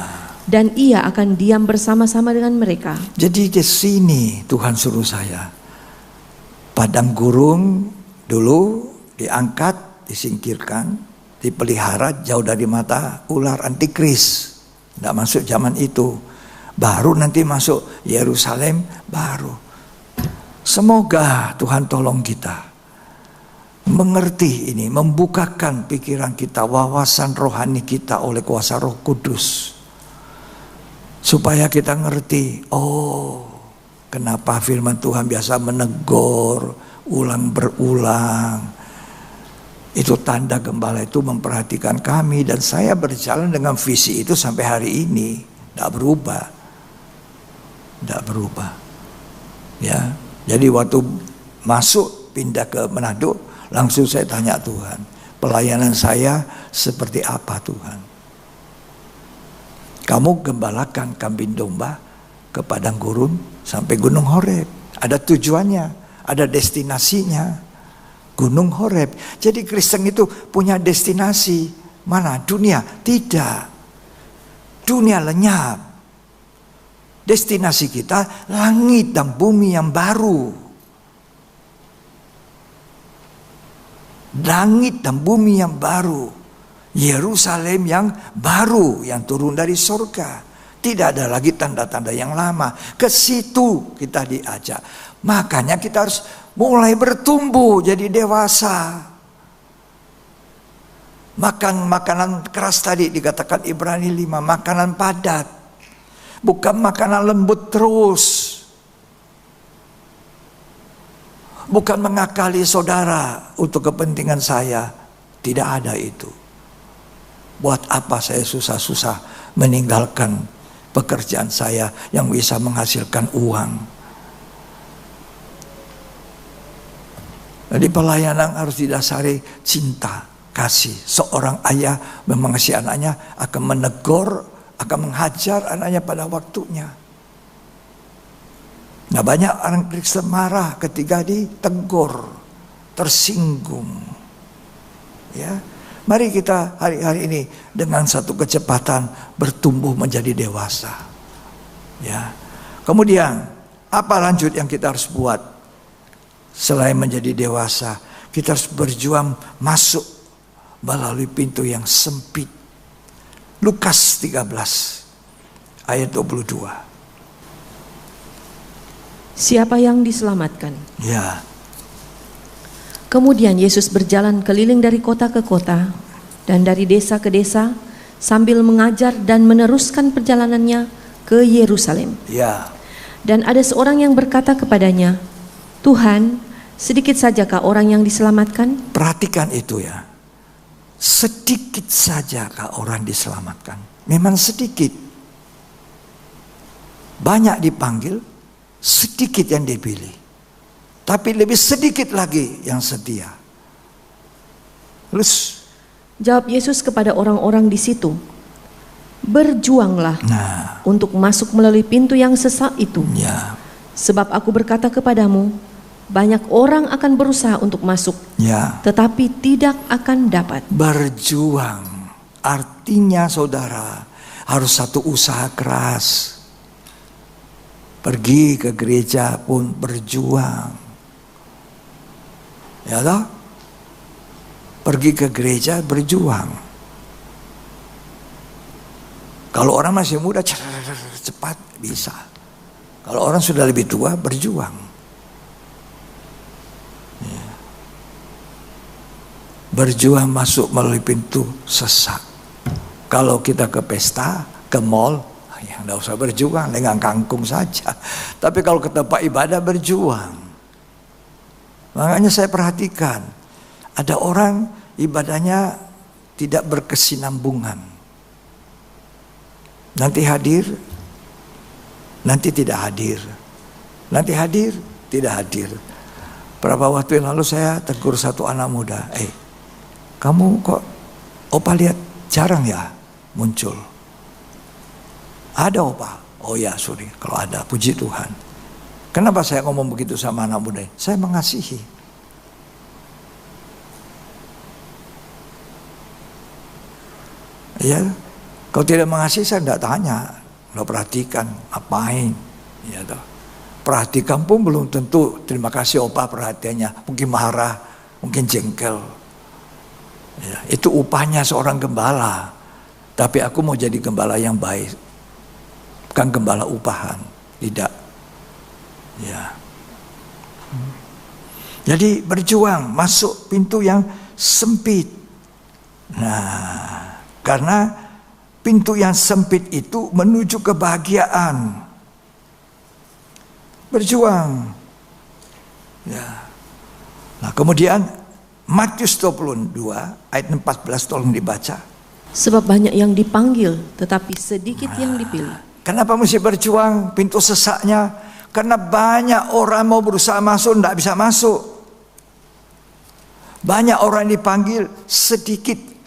dan ia akan diam bersama-sama dengan mereka. Jadi di sini Tuhan suruh saya, padang gurun dulu diangkat, disingkirkan, dipelihara jauh dari mata ular antikris. Tidak masuk zaman itu. Baru nanti masuk Yerusalem baru. Semoga Tuhan tolong kita mengerti ini, membukakan pikiran kita, wawasan rohani kita oleh kuasa Roh Kudus. Supaya kita ngerti, oh kenapa firman Tuhan biasa menegur ulang berulang. Itu tanda gembala itu memperhatikan kami, dan saya berjalan dengan visi itu sampai hari ini, tidak berubah, tidak berubah. Ya, jadi waktu masuk pindah ke Manado, langsung saya tanya Tuhan, pelayanan saya seperti apa Tuhan? Kamu gembalakan kambing domba ke padang gurun sampai Gunung Horeb. Ada tujuannya, ada destinasinya. Gunung Horeb. Jadi Kristen itu punya destinasi. Mana? Dunia? Tidak. Dunia lenyap. Destinasi kita langit dan bumi yang baru. Langit dan bumi yang baru. Yerusalem yang baru, yang turun dari surga. Tidak ada lagi tanda-tanda yang lama. Ke situ kita diajak. Makanya kita harus mulai bertumbuh jadi dewasa. Makan makanan keras tadi dikatakan Ibrani 5, makanan padat. Bukan makanan lembut terus. Bukan mengakali saudara untuk kepentingan saya. Tidak ada itu. Buat apa saya susah-susah meninggalkan pekerjaan saya yang bisa menghasilkan uang. Jadi pelayanan harus didasari cinta, kasih. Seorang ayah mengasihi anaknya akan menegur, akan menghajar anaknya pada waktunya. Nah, banyak orang Kristen marah ketika ditegur, tersinggung. Ya, mari kita hari-hari ini dengan satu kecepatan bertumbuh menjadi dewasa. Ya. Kemudian apa lanjut yang kita harus buat? Selain menjadi dewasa, kita harus berjuang masuk melalui pintu yang sempit. Lukas 13 ayat 22. Siapa yang diselamatkan? Ya. Kemudian Yesus berjalan keliling dari kota ke kota dan dari desa ke desa sambil mengajar dan meneruskan perjalanannya ke Yerusalem. Ya. Dan ada seorang yang berkata kepadanya, Tuhan, sedikit sajakah orang yang diselamatkan? Perhatikan itu ya. Sedikit sajakah orang diselamatkan? Memang sedikit. Banyak dipanggil, sedikit yang dipilih. Tapi lebih sedikit lagi yang setia. Terus jawab Yesus kepada orang-orang di situ, berjuanglah untuk masuk melalui pintu yang sesak itu. Ya. Sebab aku berkata kepadamu, banyak orang akan berusaha untuk masuk, tetapi tidak akan dapat. Berjuang artinya saudara harus satu usaha keras. Pergi ke gereja pun berjuang. Ya toh? Pergi ke gereja berjuang. Kalau orang masih muda cepat bisa. Kalau orang sudah lebih tua berjuang. Ya. Berjuang masuk melalui pintu sesak. Kalau kita ke pesta, ke mall, ya enggak usah berjuang, dengan kangkung saja. Tapi kalau ke tempat ibadah berjuang. Makanya saya perhatikan, ada orang ibadahnya tidak berkesinambungan. Nanti hadir, nanti tidak hadir. Nanti hadir, tidak hadir. Berapa waktu yang lalu saya tegur satu anak muda, kamu kok opa lihat jarang ya muncul? Ada opa? Oh ya sorry, kalau ada, puji Tuhan. Kenapa saya ngomong begitu sama anak muda? Saya mengasihi. Ya, kalau tidak mengasihi saya tidak tanya. Lo perhatikan, apain? Ya, toh. Perhatikan pun belum tentu terima kasih opa perhatiannya. Mungkin marah, mungkin jengkel. Ya, itu upahnya seorang gembala. Tapi aku mau jadi gembala yang baik. Bukan gembala upahan. Tidak. Ya. Jadi berjuang masuk pintu yang sempit. Nah, karena pintu yang sempit itu menuju kebahagiaan. Berjuang. Ya. Nah, kemudian Matius 22 ayat 14 tolong dibaca. Sebab banyak yang dipanggil, tetapi sedikit yang dipilih. Kenapa mesti berjuang pintu sesaknya? Karena banyak orang mau berusaha masuk, tidak bisa masuk. Banyak orang dipanggil, sedikit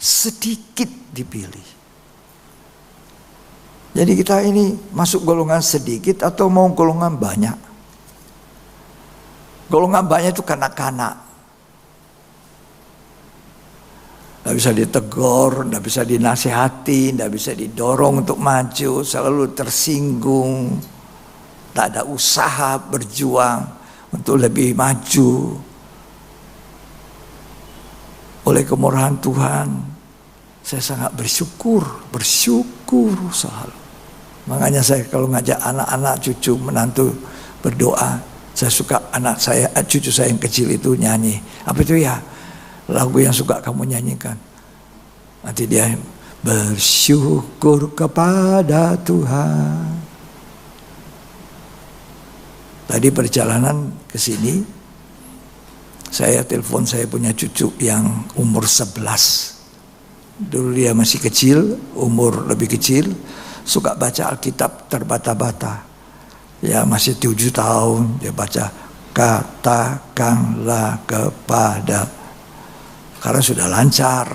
dipilih. Jadi kita ini masuk golongan sedikit atau mau golongan banyak? Golongan banyak itu kanak-kanak. Tidak bisa ditegur, tidak bisa dinasihati, tidak bisa didorong untuk maju, selalu tersinggung. Tak ada usaha berjuang untuk lebih maju. Oleh kemurahan Tuhan, saya sangat bersyukur selalu. Makanya saya kalau ngajak anak-anak, cucu, menantu berdoa, saya suka anak saya, cucu saya yang kecil itu nyanyi. Apa itu ya? Lagu yang suka kamu nyanyikan. Nanti dia bersyukur kepada Tuhan. Tadi perjalanan ke sini, saya telepon saya punya cucu yang umur 11. Dulu dia masih kecil, umur lebih kecil, suka baca Alkitab terbata-bata. Ya masih 7 tahun, dia baca katakanlah kepada. Karena sudah lancar,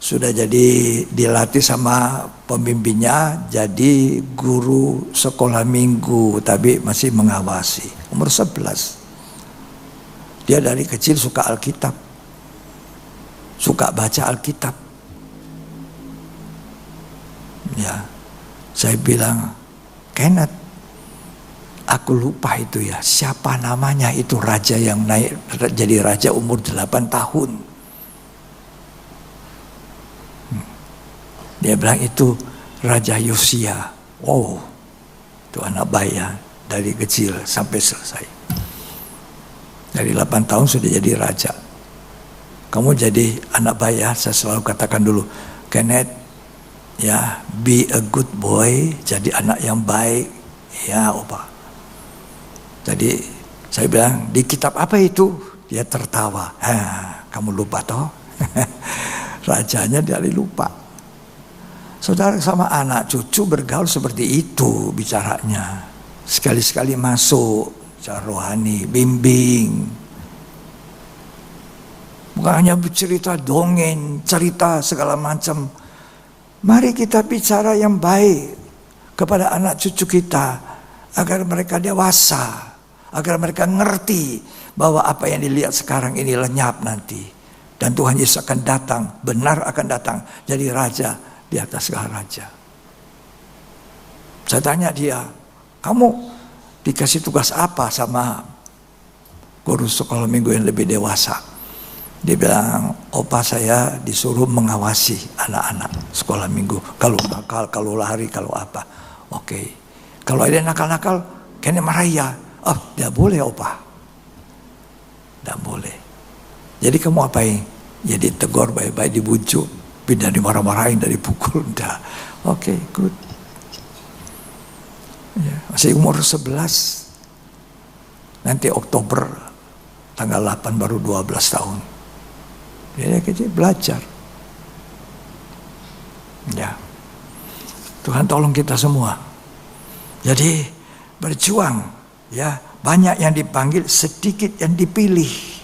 sudah jadi dilatih sama pembimbingnya, jadi guru sekolah minggu, tapi masih mengawasi. Umur 11. Dia dari kecil suka Alkitab, suka baca Alkitab. Ya, saya bilang, Kenneth, aku lupa itu ya, siapa namanya itu raja yang naik jadi raja umur 8 tahun. Dia bilang itu Raja Yosia. Wow, itu anak bayi dari kecil sampai selesai. Dari 8 tahun sudah jadi raja. Kamu jadi anak bayi, saya selalu katakan dulu, Kenneth, ya, be a good boy, jadi anak yang baik, ya Opa. Jadi saya bilang, di kitab apa itu? Dia tertawa. Kamu lupa toh? Rajanya dari lupa. Saudara sama anak cucu bergaul seperti itu bicaranya. Sekali-sekali masuk secara rohani, bimbing. Bukan hanya bercerita dongeng, cerita segala macam. Mari kita bicara yang baik kepada anak cucu kita agar mereka dewasa, agar mereka ngerti bahwa apa yang dilihat sekarang ini lenyap nanti. Dan Tuhan Yesus akan datang, benar akan datang jadi raja di atas segala raja. Saya tanya dia, kamu dikasih tugas apa sama guru sekolah minggu yang lebih dewasa? Dia bilang, Opa saya disuruh mengawasi anak-anak sekolah minggu. Kalau nakal, kalau lari, kalau apa. Oke. Kalau ada nakal-nakal, kena marah ya. Oh, tidak boleh Opa. Tidak boleh. Jadi kamu apain? Jadi tegur baik-baik, dibujuk. Tidak dimarah-marahin, dari pukul. Oke, good. Ya, masih umur 11. Nanti Oktober tanggal 8 baru 12 tahun. Dia kecil belajar. Ya. Tuhan tolong kita semua. Jadi berjuang, ya. Banyak yang dipanggil, sedikit yang dipilih.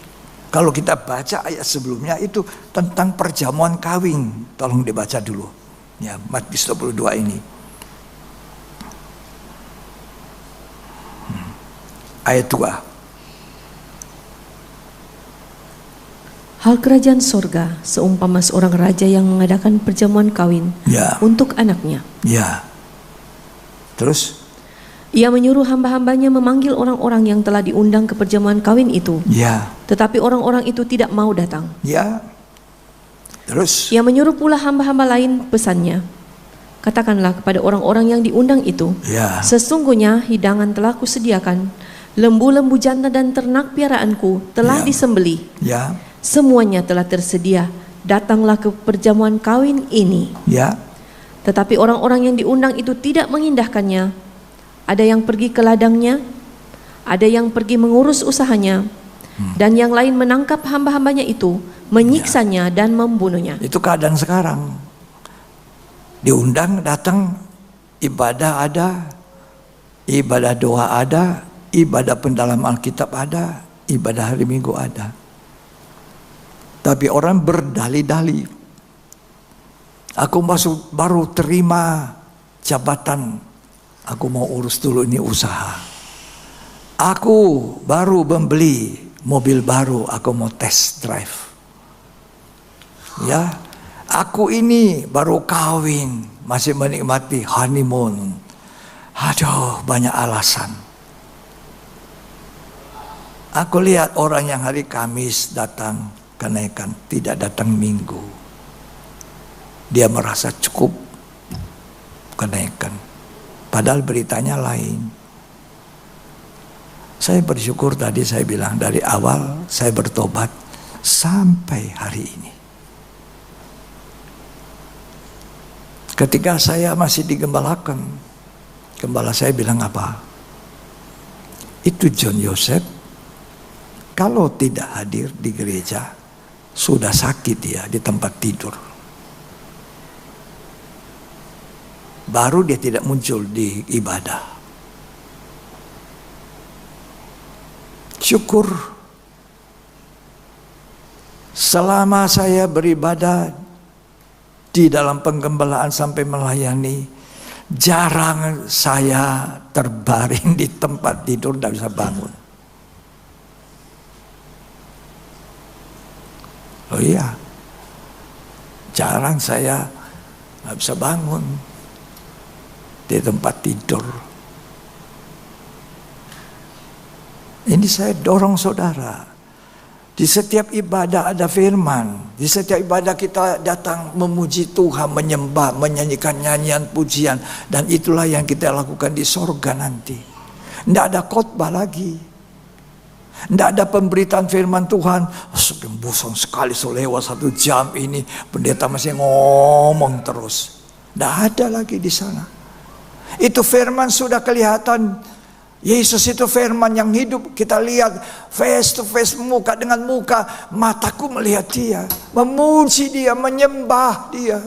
Kalau kita baca ayat sebelumnya itu tentang perjamuan kawin. Tolong dibaca dulu. Ya, Matius 22 ini. Ayat 2. Hal kerajaan sorga seumpama seorang raja yang mengadakan perjamuan kawin untuk anaknya. Ya. Terus? Ia menyuruh hamba-hambanya memanggil orang-orang yang telah diundang ke perjamuan kawin itu. Ya. Tetapi orang-orang itu tidak mau datang. Ya. Terus? Ia menyuruh pula hamba-hamba lain pesannya. Katakanlah kepada orang-orang yang diundang itu, sesungguhnya hidangan telah kusediakan, lembu-lembu jantan dan ternak piaraanku telah disembelih. Ya. Semuanya telah tersedia. Datanglah ke perjamuan kawin ini. Ya. Tetapi orang-orang yang diundang itu tidak mengindahkannya. Ada yang pergi ke ladangnya, ada yang pergi mengurus usahanya, dan yang lain menangkap hamba-hambanya itu, menyiksanya dan membunuhnya. Itu keadaan sekarang. Diundang, datang, ibadah ada, ibadah doa ada, ibadah pendalam Alkitab ada, ibadah hari Minggu ada. Tapi orang berdalih-dalih. Aku baru terima jabatan. Aku mau urus dulu ini usaha. Aku baru membeli mobil baru. Aku mau test drive. Ya, aku ini baru kawin. Masih menikmati honeymoon. Aduh, banyak alasan. Aku lihat orang yang hari Kamis datang kenaikan, tidak datang Minggu. Dia merasa cukup kenaikan. Padahal beritanya lain. Saya bersyukur tadi saya bilang dari awal saya bertobat sampai hari ini. Ketika saya masih digembalakan, gembala saya bilang apa? Itu John Joseph kalau tidak hadir di gereja sudah sakit dia di tempat tidur. Baru dia tidak muncul di ibadah. Syukur selama saya beribadah di dalam penggembalaan sampai melayani, jarang saya terbaring di tempat tidur tidak bisa bangun. Oh iya, jarang saya nggak bisa bangun di tempat tidur. Ini saya dorong saudara. Di setiap ibadah ada firman. Di setiap ibadah kita datang memuji Tuhan, menyembah, menyanyikan nyanyian pujian. Dan itulah yang kita lakukan di sorga nanti. Tidak ada khotbah lagi. Tidak ada pemberitaan firman Tuhan. Bosan sekali lewat 1 jam ini. Pendeta masih ngomong terus. Tidak ada lagi di sana. Itu firman sudah kelihatan. Yesus itu firman yang hidup. Kita lihat face to face, muka dengan muka. Mataku melihat dia, memuji dia, menyembah dia,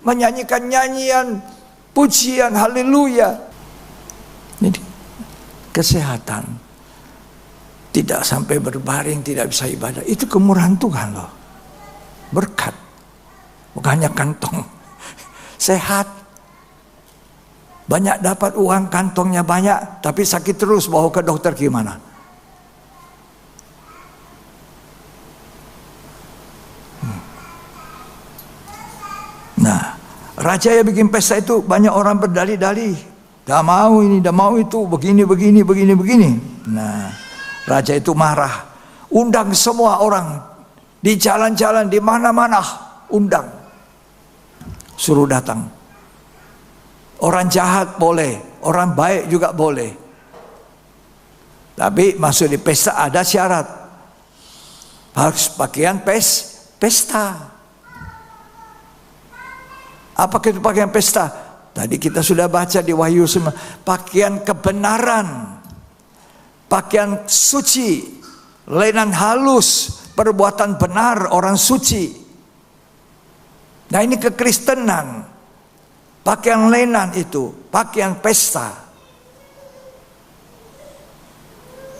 menyanyikan nyanyian pujian haleluya. Jadi kesehatan, tidak sampai berbaring, tidak bisa ibadah, itu kemurahan Tuhan loh. Berkat, bukannya kantong. Sehat, banyak dapat uang, kantongnya banyak, tapi sakit terus, bawa ke dokter gimana? Nah, raja yang bikin pesta itu banyak orang berdalih-dalih. Dah mau ini, dah mau itu, begini. Nah, raja itu marah. Undang semua orang di jalan-jalan, di mana-mana, undang. Suruh datang. Orang jahat boleh, orang baik juga boleh. Tapi masuk di pesta ada syarat. Harus pakaian pesta. Apakah itu pakaian pesta? Tadi kita sudah baca di Wahyu semua. Pakaian kebenaran, pakaian suci, lenan halus, perbuatan benar orang suci. Nah ini kekristenan. Pakaian lenan itu, pakaian pesta.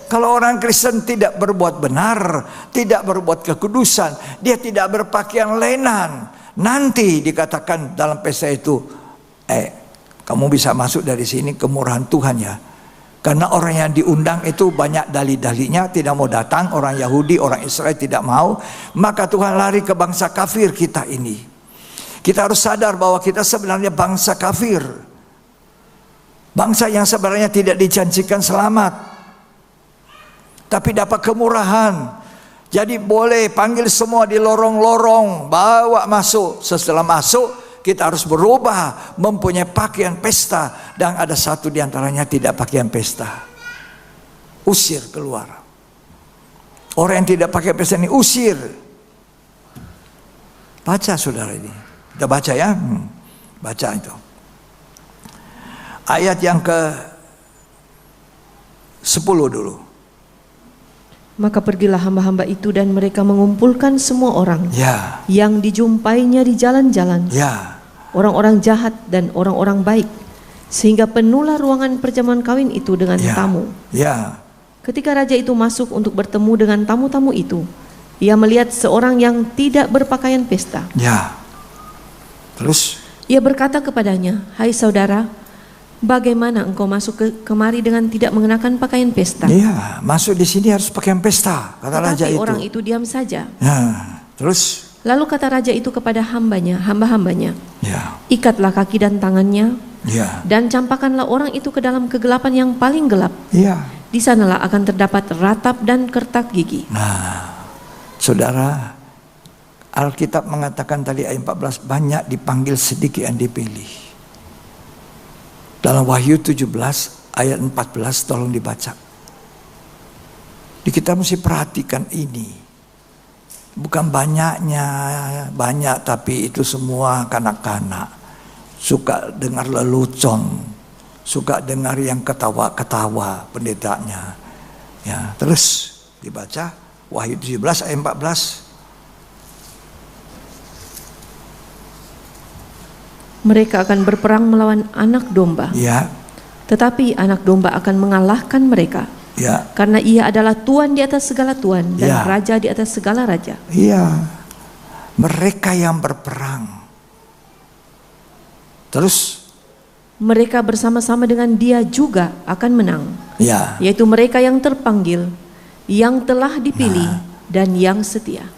Kalau orang Kristen tidak berbuat benar, tidak berbuat kekudusan, dia tidak berpakaian lenan. Nanti dikatakan dalam pesta itu, kamu bisa masuk dari sini, kemurahan Tuhan ya. Karena orang yang diundang itu banyak dalih-dalihnya, tidak mau datang. Orang Yahudi, orang Israel tidak mau. Maka Tuhan lari ke bangsa kafir kita ini. Kita harus sadar bahwa kita sebenarnya bangsa kafir. Bangsa yang sebenarnya tidak dijanjikan selamat, tapi dapat kemurahan. Jadi boleh panggil semua di lorong-lorong, bawa masuk. Setelah masuk kita harus berubah, mempunyai pakaian pesta. Dan ada satu di antaranya tidak pakaian pesta. Usir keluar. Orang yang tidak pakai pesta ini usir. Baca saudara ini. Kita baca ya, baca itu. Ayat yang ke-10 dulu. Maka pergilah hamba-hamba itu dan mereka mengumpulkan semua orang yang dijumpainya di jalan-jalan, orang-orang jahat dan orang-orang baik, sehingga penuhlah ruangan perjamuan kawin itu dengan tamu. Ketika raja itu masuk untuk bertemu dengan tamu-tamu itu, Ia melihat seorang yang tidak berpakaian pesta. Ya. Terus? Ia berkata kepadanya, "Hai saudara, bagaimana engkau masuk kemari dengan tidak mengenakan pakaian pesta?" Iya, masuk di sini harus pakaian pesta, kata raja itu. Orang itu diam saja. Ya, terus? Lalu kata raja itu kepada hamba-hambanya, ya. "Ikatlah kaki dan tangannya, ya. dan campakkanlah orang itu ke dalam kegelapan yang paling gelap. Ya. Di sanalah akan terdapat ratap dan kertak gigi." Nah, saudara, Alkitab mengatakan tadi ayat 14, banyak dipanggil, sedikit yang dipilih. Dalam Wahyu 17 ayat 14 tolong dibaca. Kita mesti perhatikan ini. Bukan banyaknya, banyak tapi itu semua kanak-kanak. Suka dengar lelucon, suka dengar yang ketawa-ketawa pendetanya. Ya, terus dibaca Wahyu 17 ayat 14. Mereka akan berperang melawan anak domba. Ya. Tetapi anak domba akan mengalahkan mereka. Ya. Karena ia adalah Tuhan di atas segala Tuhan dan ya. Raja di atas segala raja. Iya. Mereka yang berperang. Terus? Mereka bersama-sama dengan dia juga akan menang. Ya. Yaitu mereka yang terpanggil, yang telah dipilih, dan yang setia.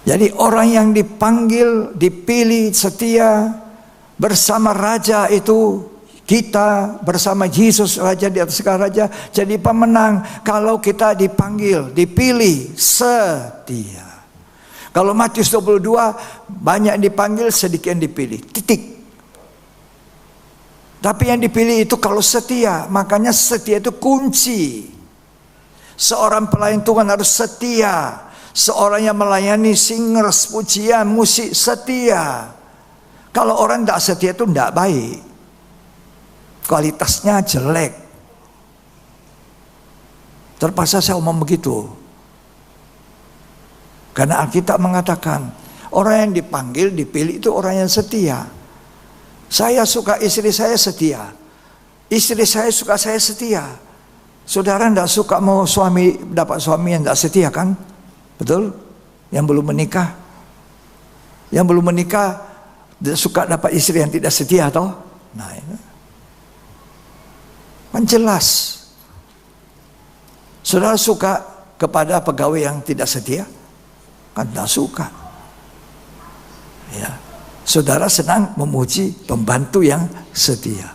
Jadi orang yang dipanggil, dipilih, setia, bersama Raja itu, kita bersama Yesus Raja di atas segala raja, jadi pemenang. Kalau kita dipanggil, dipilih, setia. Kalau Matius 22, banyak dipanggil, sedikit yang dipilih. Titik. Tapi yang dipilih itu kalau setia, makanya setia itu kunci. Seorang pelayan Tuhan harus setia. Seorang yang melayani singers, pujian, musik, setia. Kalau orang tidak setia itu tidak baik. Kualitasnya jelek. Terpaksa saya omong begitu. Karena Alkitab mengatakan, orang yang dipanggil, dipilih itu orang yang setia. Saya suka istri saya setia. Istri saya suka saya setia. Saudara tidak suka mau dapat suami yang tidak setia kan? Betul? Yang belum menikah. Yang belum menikah suka dapat istri yang tidak setia toh? Nah, itu kan jelas. Saudara suka kepada pegawai yang tidak setia? Kan tidak suka. Ya. Saudara senang memuji pembantu yang setia.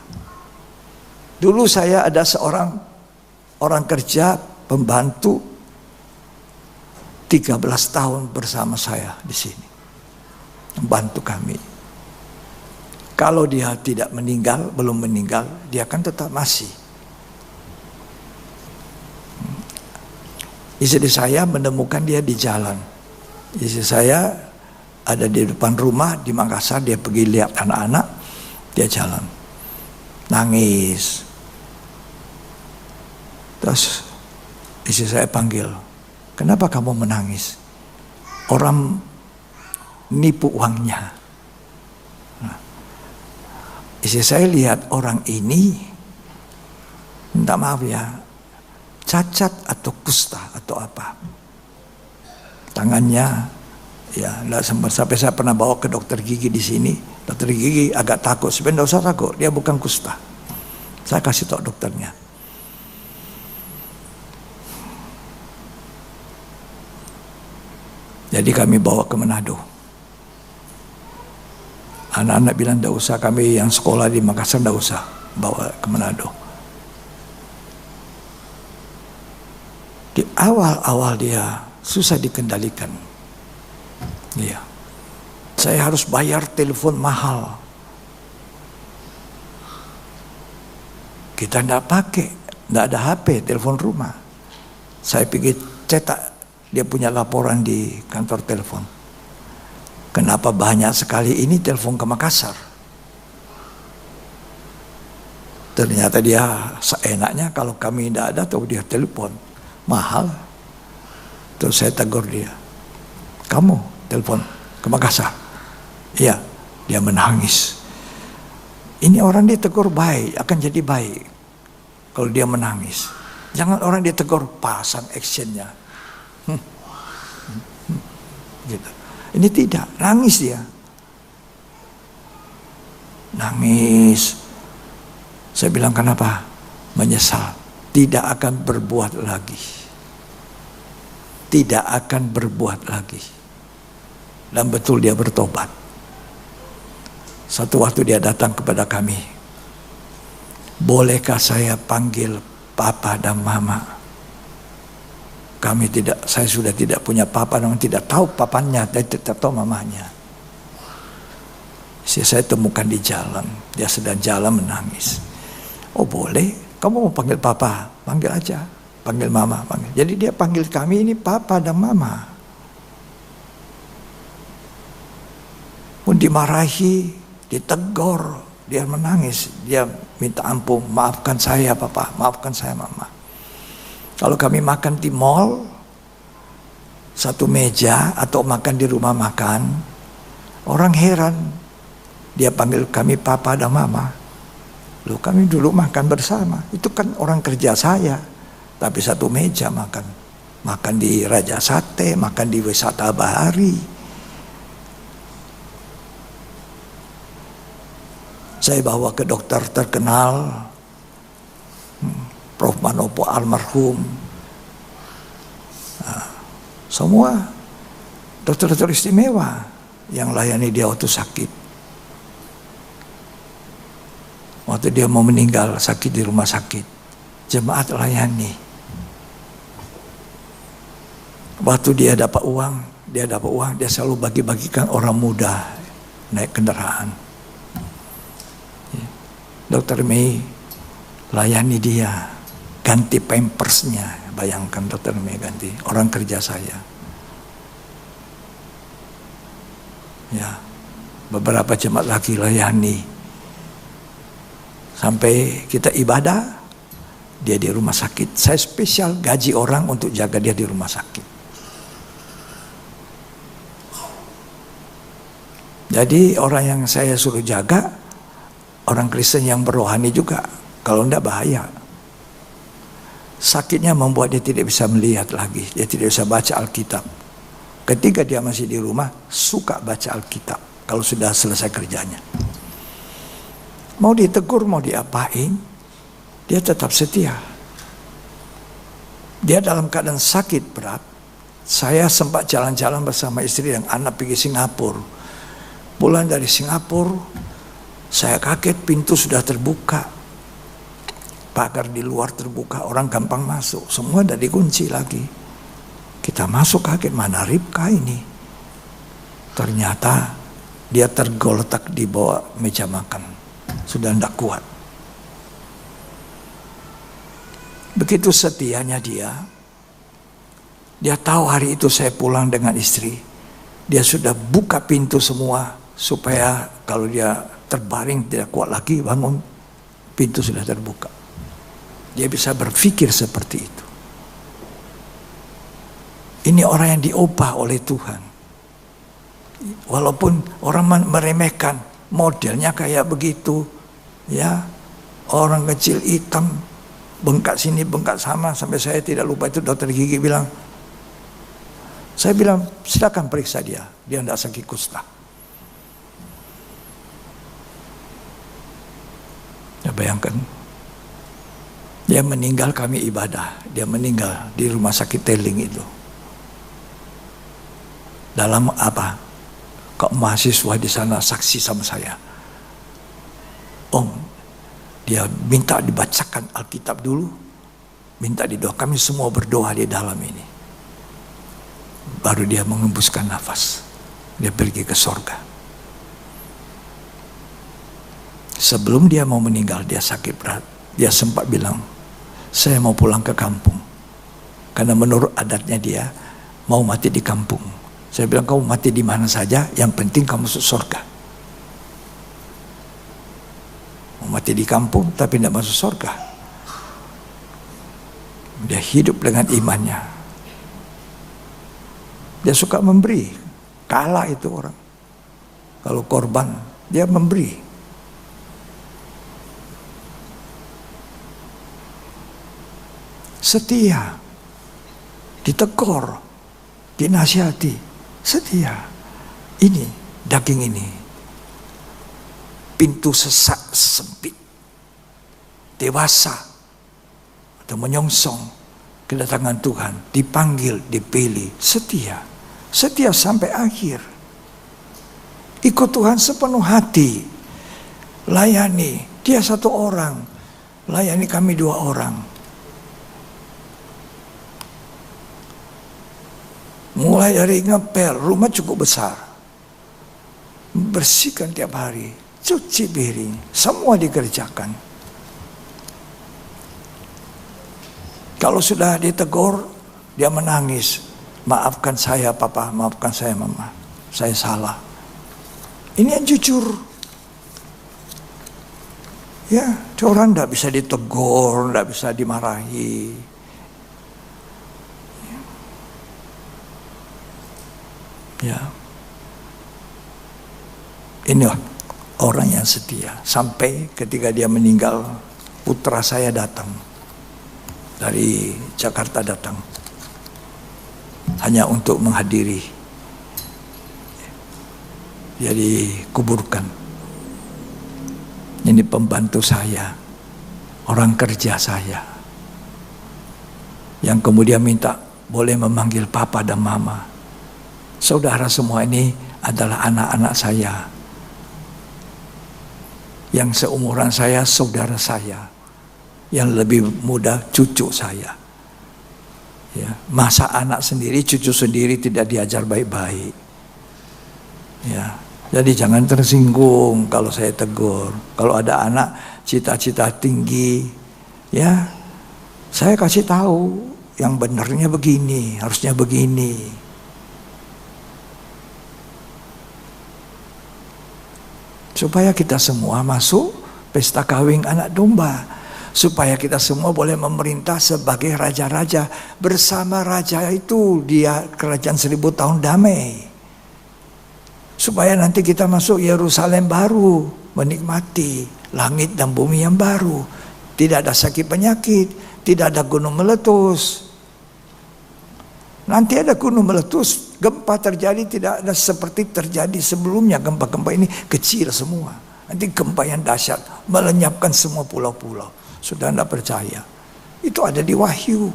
Dulu saya ada seorang orang kerja pembantu 13 tahun bersama saya di sini. Membantu kami. Kalau dia tidak meninggal, belum meninggal, dia akan tetap masih. Istri saya menemukan dia di jalan. Istri saya ada di depan rumah di Makassar, dia pergi lihat anak-anak, dia jalan. Nangis. Terus istri saya panggil, "Kenapa kamu menangis?" "Orang nipu uangnya." Nah, istri saya lihat orang ini, minta maaf ya, cacat atau kusta atau apa. Tangannya, ya, sampai saya pernah bawa ke dokter gigi di sini. Dokter gigi agak takut, sebenarnya tidak usah takut, dia bukan kusta. Saya kasih tahu dokternya. Jadi kami bawa ke Manado. Anak-anak bilang tidak usah, kami yang sekolah di Makassar tidak usah bawa ke Manado. Di awal-awal dia susah dikendalikan. Iya. Saya harus bayar telepon mahal. Kita tidak pakai, tidak ada HP, telepon rumah. Saya pergi cetak, dia punya laporan di kantor telepon. Kenapa banyak sekali ini telepon ke Makassar? Ternyata dia seenaknya kalau kami tidak ada, atau dia telepon mahal. Terus saya tegur dia, "Kamu telepon ke Makassar?" "Iya." Dia menangis. Ini orang ditegur baik, akan jadi baik kalau dia menangis. Jangan orang ditegur pasang actionnya. gitu. Ini tidak, nangis dia. Nangis. Saya bilang, kenapa? Menyesal. Tidak akan berbuat lagi. Tidak akan berbuat lagi. Dan betul dia bertobat. Satu waktu dia datang kepada kami. Bolehkah saya panggil papa dan mama? Saya sudah tidak punya papa dan tidak tahu papanya, dan tidak tahu mamanya. Saya temukan di jalan. Dia sedang jalan menangis. Oh boleh, kamu mau panggil papa? Panggil aja. Panggil mama. Panggil. Jadi dia panggil kami ini papa dan mama. Pun dimarahi, ditegur, dia menangis. Dia minta ampun, maafkan saya papa, maafkan saya mama. Kalau kami makan di mall, satu meja atau makan di rumah makan, orang heran. Dia panggil kami papa dan mama. Loh, kami dulu makan bersama. Itu kan orang kerja saya. Tapi satu meja makan. Makan di Raja Sate, makan di Wisata Bahari. Saya bawa ke dokter terkenal, Prof. Manopo almarhum. Semua dokter-dokter istimewa yang layani dia waktu sakit. Waktu dia mau meninggal sakit di rumah sakit, jemaat layani. Waktu dia dapat uang, dia selalu bagi-bagikan orang muda naik kendaraan. Dokter Mei layani dia, ganti pampersnya. Bayangkan Dokter Mei ganti, orang kerja saya. Ya, beberapa jemaat lagi layani. Sampai kita ibadah, dia di rumah sakit. Saya spesial gaji orang untuk jaga dia di rumah sakit. Jadi orang yang saya suruh jaga, orang Kristen yang berrohani juga. Kalau enggak bahaya. Sakitnya membuat dia tidak bisa melihat lagi. Dia tidak bisa baca Alkitab. Ketika dia masih di rumah, suka baca Alkitab. Kalau sudah selesai kerjanya. Mau ditegur, mau diapain, dia tetap setia. Dia dalam keadaan sakit berat. Saya sempat jalan-jalan bersama istri dan anak pergi Singapura. Pulang dari Singapura, saya kaget pintu sudah terbuka. Pagar di luar terbuka, orang gampang masuk. Semua udah dikunci lagi. Kita masuk kaget, mana Ribka ini? Ternyata dia tergeletak di bawah meja makan. Sudah tidak kuat. Begitu setianya dia. Dia tahu hari itu saya pulang dengan istri. Dia sudah buka pintu semua. Supaya kalau dia terbaring tidak kuat lagi bangun. Pintu sudah terbuka. Dia bisa berpikir seperti itu. Ini orang yang diubah oleh Tuhan. Walaupun orang meremehkan, modelnya kayak begitu, ya, orang kecil hitam, bengkak sini bengkak sana, sampai saya tidak lupa itu dokter gigi bilang, saya bilang silakan periksa dia tidak sakit kusta. Ya bayangkan, dia meninggal kami ibadah, dia meninggal di rumah sakit Teling itu. Dalam apa? Kok mahasiswa di sana saksi sama saya. Om, dia minta dibacakan Alkitab dulu, minta didoa. Kami semua berdoa di dalam ini. Baru dia mengembuskan nafas. Dia pergi ke sorga. Sebelum dia mau meninggal, dia sakit berat. Dia sempat bilang, saya mau pulang ke kampung. Karena menurut adatnya dia, mau mati di kampung. Saya bilang, kamu mati di mana saja, yang penting kamu masuk surga. Mau mati di kampung, tapi tidak masuk surga. Dia hidup dengan imannya. Dia suka memberi. Kalah itu orang. Kalau korban, dia memberi. Setia. Ditegur. Dinasihati. Setia. Ini, daging ini. Pintu sesak sempit. Dewasa. Atau menyongsong kedatangan Tuhan. Dipanggil, dipilih. Setia. Setia sampai akhir. Ikut Tuhan sepenuh hati. Layani. Dia satu orang. Layani kami 2 orang. Mulai dari ngepel, rumah cukup besar. Bersihkan tiap hari, cuci piring, semua dikerjakan. Kalau sudah ditegur, dia menangis. Maafkan saya papa, maafkan saya mama. Saya salah. Ini yang jujur. Ya, orang tidak bisa ditegur, tidak bisa dimarahi. Ya, inilah orang yang setia. Sampai ketika dia meninggal, putra saya datang dari Jakarta, datang hanya untuk menghadiri. Dia dikuburkan. Ini pembantu saya, orang kerja saya, yang kemudian minta boleh memanggil papa dan mama. Saudara semua ini adalah anak-anak saya. Yang seumuran saya, saudara saya. Yang lebih muda, cucu saya. Ya, masa anak sendiri, cucu sendiri tidak diajar baik-baik. Ya, jadi jangan tersinggung kalau saya tegur. Kalau ada anak cita-cita tinggi, ya saya kasih tahu yang benarnya begini, harusnya begini. Supaya kita semua masuk pesta kawin anak domba. Supaya kita semua boleh memerintah sebagai raja-raja. Bersama raja itu dia kerajaan 1000 tahun damai. Supaya nanti kita masuk Yerusalem baru. Menikmati langit dan bumi yang baru. Tidak ada sakit penyakit. Tidak ada gunung meletus. Nanti ada gunung meletus, gempa terjadi tidak ada seperti terjadi sebelumnya. Gempa-gempa ini kecil semua. Nanti gempa yang dahsyat melenyapkan semua pulau-pulau. Sudah tidak percaya. Itu ada di Wahyu.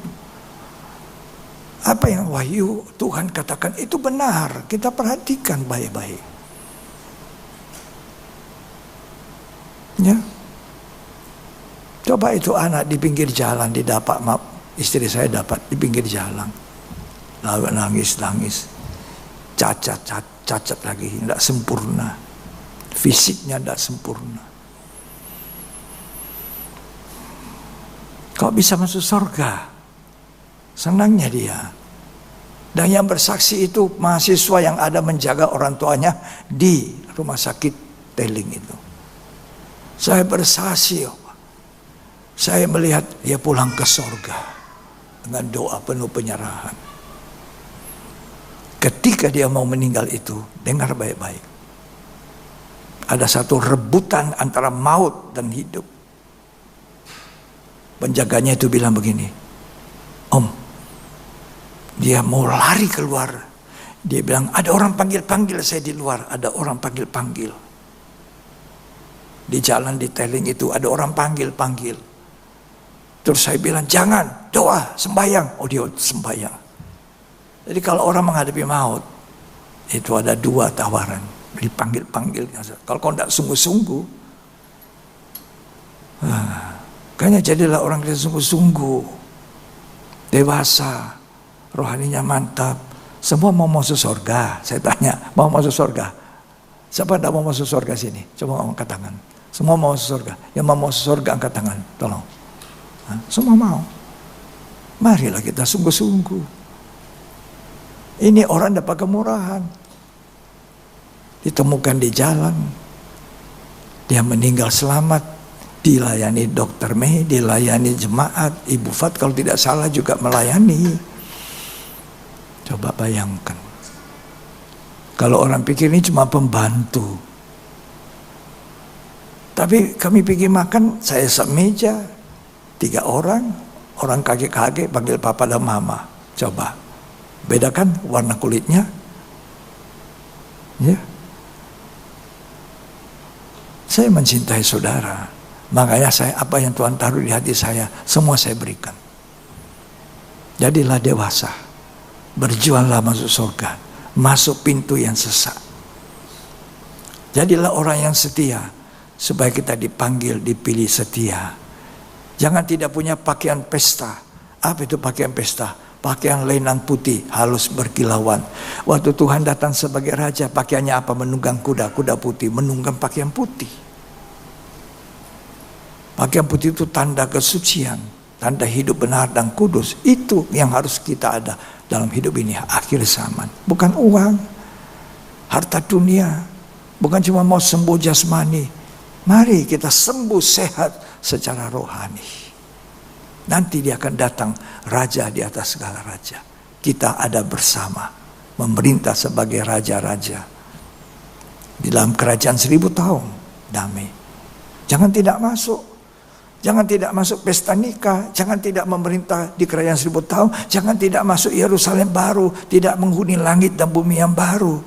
Apa yang Wahyu Tuhan katakan itu benar. Kita perhatikan baik-baik. Ya. Coba itu anak di pinggir jalan didapat, istri saya dapat di pinggir jalan. Lalu nangis, cacat lagi, tidak sempurna, fisiknya tidak sempurna. Kok bisa masuk surga? Senangnya dia. Dan yang bersaksi itu mahasiswa yang ada menjaga orang tuanya di rumah sakit Teling itu. Saya bersaksi, saya melihat dia pulang ke surga dengan doa penuh penyerahan. Ketika dia mau meninggal itu, dengar baik-baik. Ada satu rebutan antara maut dan hidup. Penjaganya itu bilang begini, Om, dia mau lari keluar. Dia bilang, ada orang panggil-panggil saya di luar. Ada orang panggil-panggil. Di jalan di Teling itu ada orang panggil-panggil. Terus saya bilang, jangan, doa, sembahyang. Oh, dia sembahyang. Jadi kalau orang menghadapi maut, itu ada 2 tawaran. Dipanggil-panggil. Kalau kau tidak sungguh-sungguh, kayaknya jadilah orang yang sungguh-sungguh. Dewasa, rohaninya mantap. Semua mau masuk surga. Saya tanya, mau masuk surga? Siapa tidak mau masuk surga sini? Coba angkat tangan. Semua mau masuk surga. Yang mau masuk surga angkat tangan. Tolong. Semua mau. Marilah kita sungguh-sungguh. Ini orang dapat kemurahan. Ditemukan di jalan. Dia meninggal selamat. Dilayani dokter Mei, dilayani jemaat. Ibu Fat kalau tidak salah juga melayani. Coba bayangkan. Kalau orang pikir ini cuma pembantu. Tapi kami pergi makan, saya semeja. 3 orang. Orang kaget-kaget panggil papa dan mama. Coba. Bedakan warna kulitnya, Ya. Saya mencintai saudara. Makanya apa yang Tuhan taruh di hati saya, semua saya berikan. Jadilah dewasa. Berjuanglah masuk surga. Masuk pintu yang sesak. Jadilah orang yang setia. Supaya kita dipanggil, dipilih setia. Jangan tidak punya pakaian pesta. Apa itu pakaian pesta? Pakaian lenan putih, halus berkilauan. Waktu Tuhan datang sebagai raja, pakaiannya apa? Menunggang kuda, kuda putih, menunggang pakaian putih. Pakaian putih itu tanda kesucian, tanda hidup benar dan kudus. Itu yang harus kita ada dalam hidup ini akhir zaman. Bukan uang, harta dunia, bukan cuma mau sembuh jasmani. Mari kita sembuh sehat secara rohani. Nanti dia akan datang raja di atas segala raja. Kita ada bersama, memerintah sebagai raja-raja di dalam kerajaan 1000 tahun damai. Jangan tidak masuk. Jangan tidak masuk pesta nikah. Jangan tidak memerintah di kerajaan 1000 tahun. Jangan tidak masuk Yerusalem baru. Tidak menghuni langit dan bumi yang baru.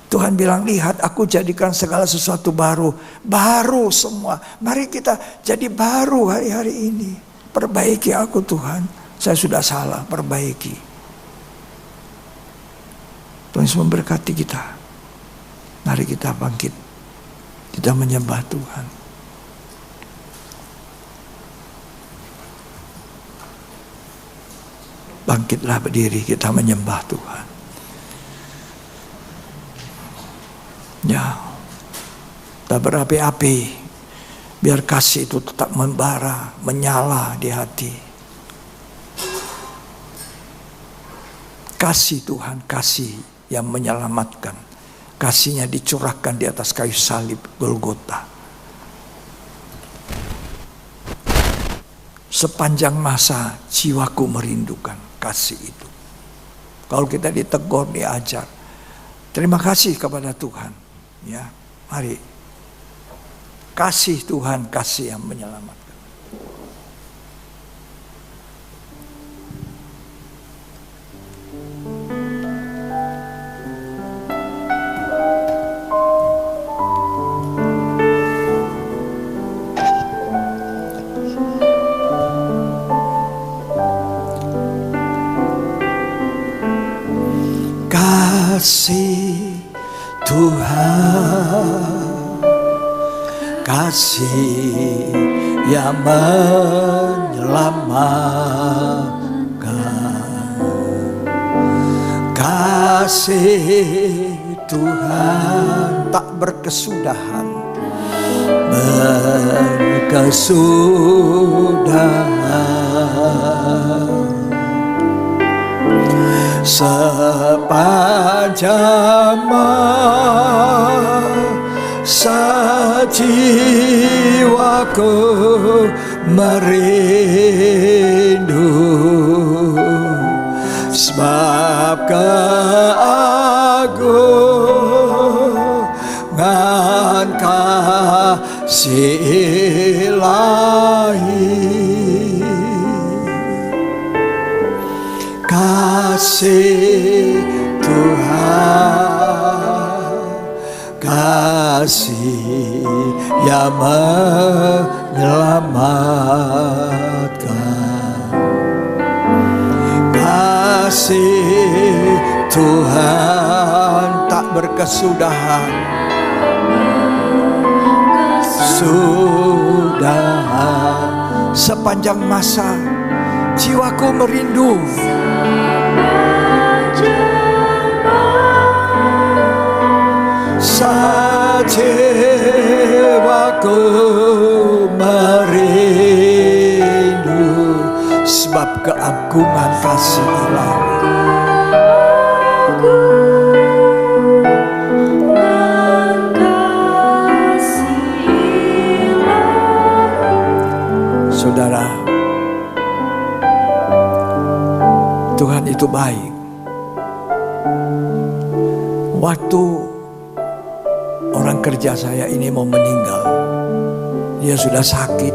Tuhan bilang, lihat aku jadikan segala sesuatu baru. Baru semua. Mari kita jadi baru hari-hari ini. Perbaiki aku Tuhan. Saya sudah salah, perbaiki. Tuhan Yesus memberkati kita. Mari kita bangkit. Kita menyembah Tuhan. Bangkitlah berdiri, kita menyembah Tuhan. Ya, tak berapi-api. Biar kasih itu tetap membara, menyala di hati. Kasih Tuhan, kasih yang menyelamatkan. Kasihnya dicurahkan di atas kayu salib Golgota. Sepanjang masa jiwaku merindukan kasih itu. Kalau kita ditegur, diajar, terima kasih kepada Tuhan. Ya, mari. Kasih Tuhan, kasih yang menyelamatkan. Kasih Tuhan, kasih yang menyelamatkan. Kasih Tuhan tak berkesudahan, berkesudahan. Sepanjang masa jiwaku merindu, sebab keagungan kasih ilahi. Kasih Tuhan, kasih yang menyelamatkan. Kasih Tuhan tak berkesudahan, sudahan. Sepanjang masa jiwaku merindu, jiwaku merindu, sebab keagungan kasih ilahi. Saudara, Tuhan itu baik. Waktu orang kerja saya ini mau meninggal, dia sudah sakit.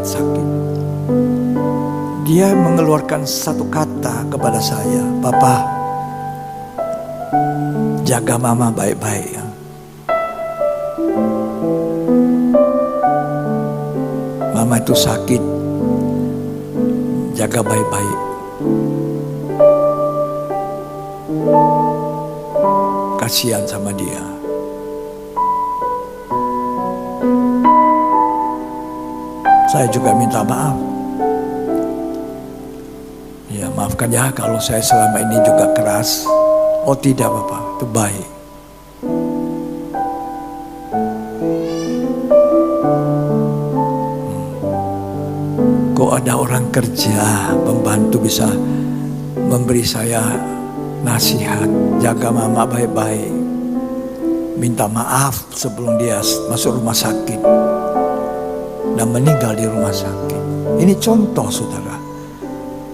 Dia mengeluarkan satu kata kepada saya, "Papa, jaga mama baik-baik ya. pembantu sakit, jaga baik-baik. Kasihan sama dia. Saya juga minta maaf. Ya, maafkan ya kalau saya selama ini juga keras. Oh tidak Bapak, itu baik. Kok ada orang kerja, pembantu bisa memberi saya nasihat, jaga mama baik-baik, minta maaf sebelum dia masuk rumah sakit dan meninggal di rumah sakit. Ini contoh saudara,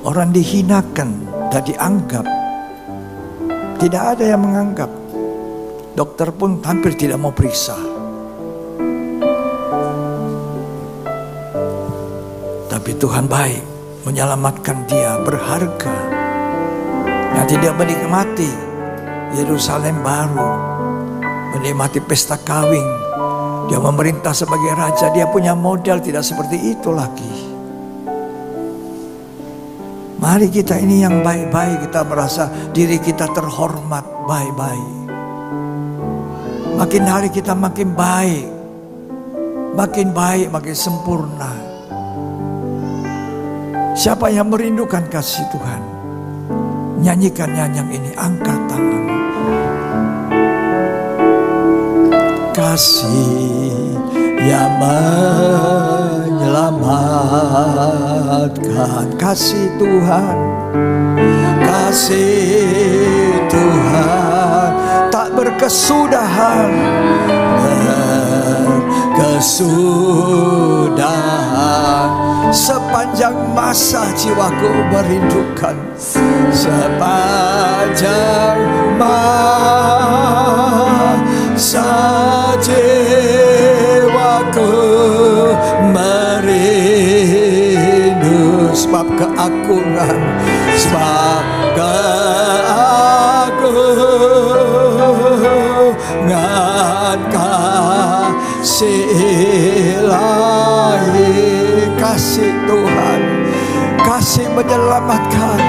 orang dihinakan dan dianggap, tidak ada yang menganggap. Dokter pun hampir tidak mau periksa. Tapi Tuhan baik, menyelamatkan dia, berharga. Nanti dia menikmati Yerusalem baru, menikmati pesta kawin. Dia memerintah sebagai raja, dia punya modal tidak seperti itu lagi. Mari kita ini yang baik-baik, kita merasa diri kita terhormat, baik-baik. Makin hari kita makin baik, makin sempurna. Siapa yang merindukan kasih Tuhan? Nyanyikan nyanyian ini, angkat tangan. Kasih yang menyelamatkan, kasih Tuhan, kasih Tuhan tak berkesudahan, berkesudahan. Sepanjang masa jiwaku merindukan, sepanjang masa jiwaku merindu, sebab keagungan, sebab keagungan kasih ilahi. Kasih Tuhan, kasih menyelamatkan.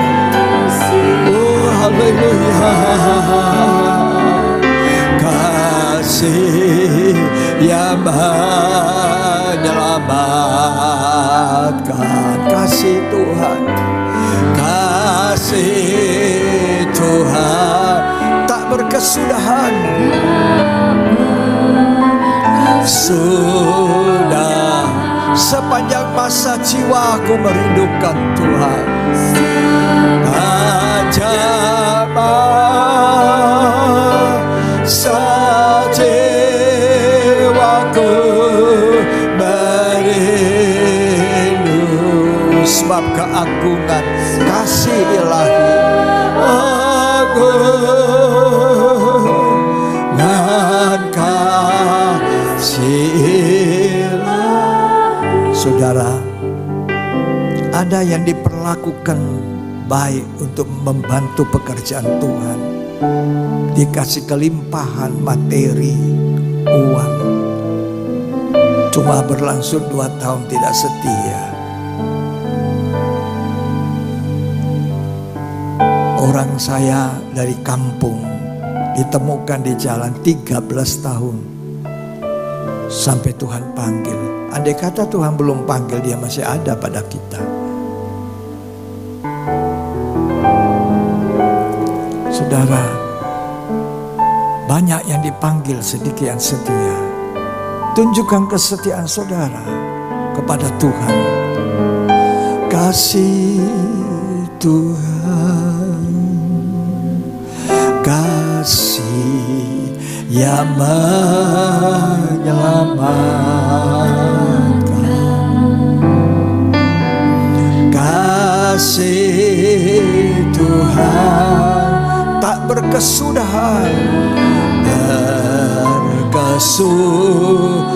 Oh haleluya. Kasih yang menyelamatkan, kasih Tuhan, kasih Tuhan tak berkesudahan. Sudah sepanjang masa jiwaku merindukan Tuhan. Sepanjang masa jiwaku merindu, sebab keagungan kasih ilahi. Agungan kasih. Saudara, ada yang diperlakukan baik untuk membantu pekerjaan Tuhan, dikasih kelimpahan materi, uang, cuma berlangsung 2 tahun tidak setia. Orang saya dari kampung ditemukan di jalan 13 tahun sampai Tuhan panggil. Andai kata Tuhan belum panggil, dia masih ada pada kita. Saudara, banyak yang dipanggil, sedikit yang setia. Tunjukkan kesetiaan saudara kepada Tuhan. Kasih Tuhan, kasih yang menyelamatkan, kasih Tuhan tak berkesudahan, berkesudahan.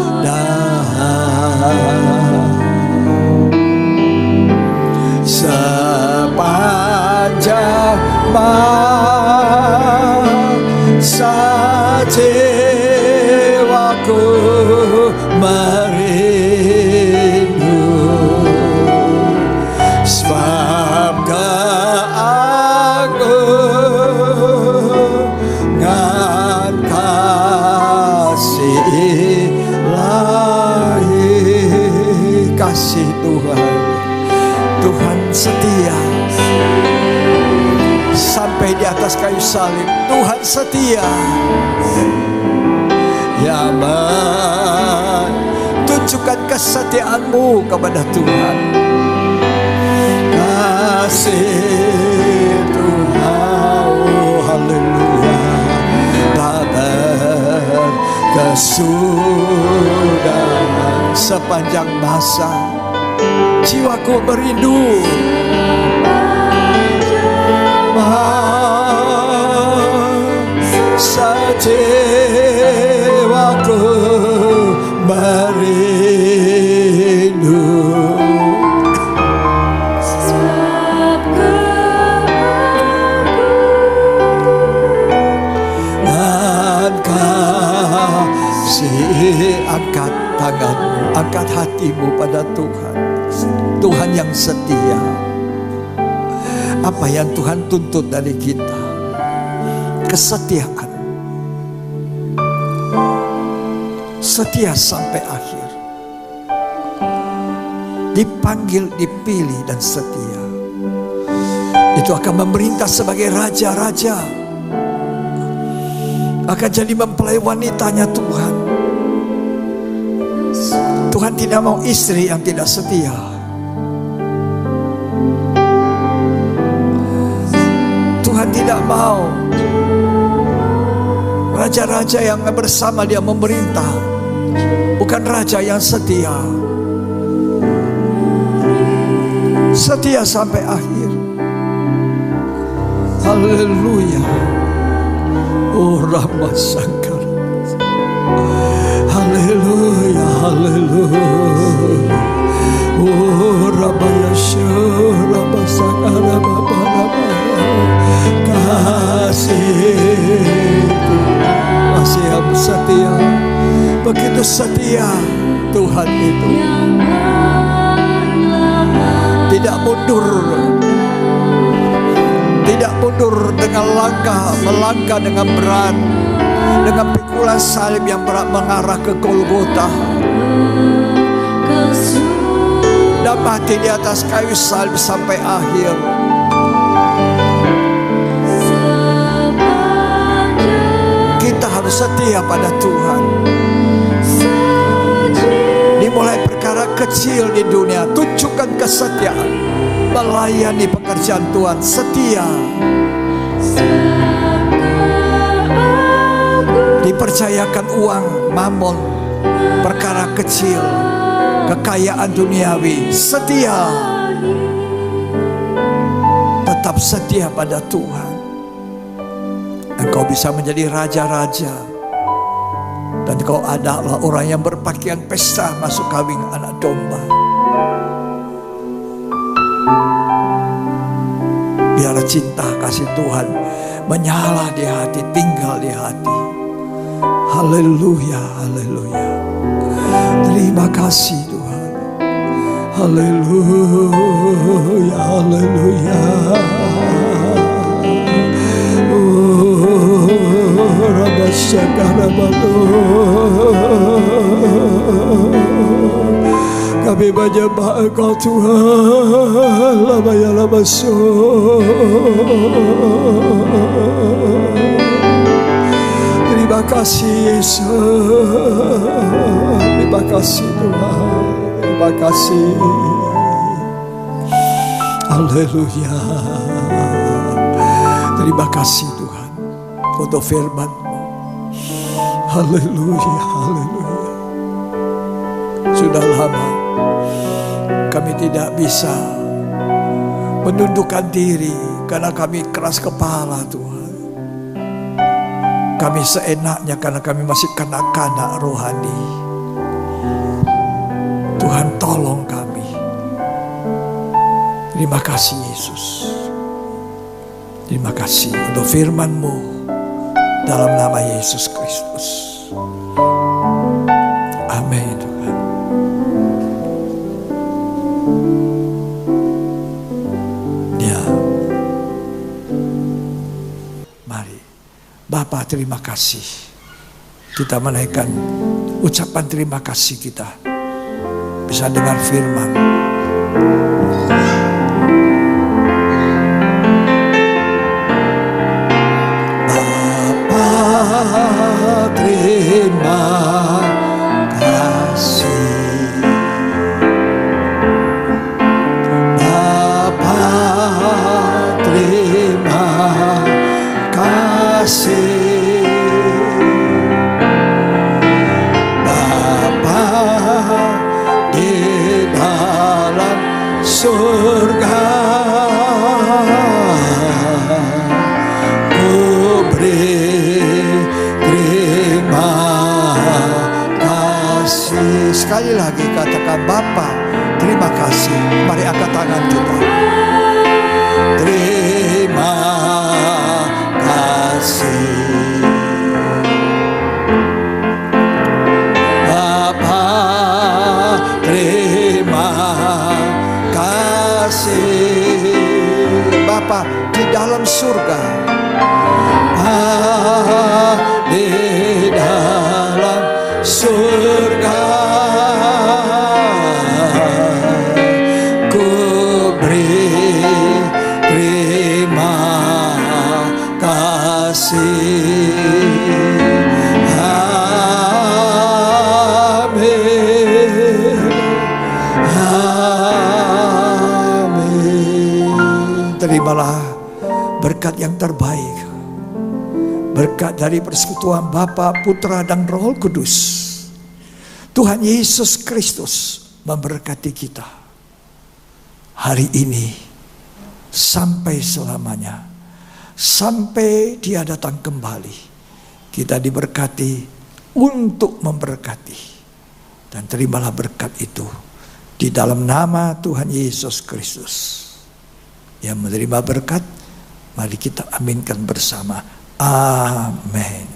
Sepanjang masa jiwaku merindu, kasih Tuhan. Tuhan setia sampai di atas kayu salib. Tuhan setia. Ya Allah, tunjukkan kesetiaan-Mu kepada Tuhan. Kasih Tuhan, oh haleluya, tak berkesudahan. Sepanjang masa jiwaku merindu jiwaku merindu. Dan kasih, angkat tanganmu, angkat hatimu pada Tuhan. Tuhan yang setia. Apa yang Tuhan tuntut dari kita? Kesetiaan. Setia sampai akhir. Dipanggil, dipilih, dan setia. Itu akan memerintah sebagai raja-raja. Akan jadi mempelai wanitanya Tuhan. Tuhan tidak mau istri yang tidak setia. Tuhan tidak mau raja-raja yang bersama dia memerintah, bukan raja yang setia. Setia sampai akhir. Haleluya. Oh Rama Sangkar. Haleluya, haleluya. Oh Rama Yashur, Rama Sangkar, Rama. Kasih masih yang setia, begitu setia Tuhan itu. Tidak mundur, tidak mundur dengan melangkah dengan berat, dengan pikulan salib yang berat mengarah ke Golgota. Dan mati di atas kayu salib sampai akhir. Kita harus setia pada Tuhan. Dimulai perkara kecil di dunia, tunjukkan kesetiaan. Melayani pekerjaan Tuhan, setia. Dipercayakan uang, mamon, perkara kecil, kekayaan duniawi, setia. Tetap setia pada Tuhan. Engkau bisa menjadi raja-raja. Dan kau adalah orang yang berpakaian pesta masuk kawin anak domba. Biar cinta kasih Tuhan menyala di hati, tinggal di hati. Haleluya, haleluya. Terima kasih Tuhan. Haleluya, haleluya. Kami menyembah Engkau Tuhan. Lama terima kasih Yesus. Terima kasih Tuhan. Terima kasih. Haleluya. Terima kasih Tuhan untuk firman-Mu. Haleluya, haleluya. Sudah lama kami tidak bisa menundukkan diri karena kami keras kepala Tuhan. Kami seenaknya karena kami masih kanak-kanak rohani. Tuhan tolong kami. Terima kasih Yesus. Terima kasih untuk firman-Mu. Dalam nama Yesus Kristus. Amin Tuhan. Ya. Mari. Bapa, terima kasih. Kita menaikkan ucapan terima kasih kita. bisa dengar firman. Bapa, terima kasih. Bapa, terima kasih. Bapa di dalam surga, ku beri terima kasih. Sekali lagi katakan, Bapa, terima kasih. Mari angkat tangan kita. Terima kasih. Bapa, terima kasih. Bapa di dalam surga, di dalam surga, ku beri terima kasih. Amin. Amin. Terimalah berkat yang terbaik, berkat dari persekutuan Bapa, Putra, dan Roh Kudus. Tuhan Yesus Kristus memberkati kita hari ini sampai selamanya, sampai Dia datang kembali. Kita diberkati untuk memberkati, dan terimalah berkat itu di dalam nama Tuhan Yesus Kristus. Yang menerima berkat, mari kita aminkan bersama. Amin.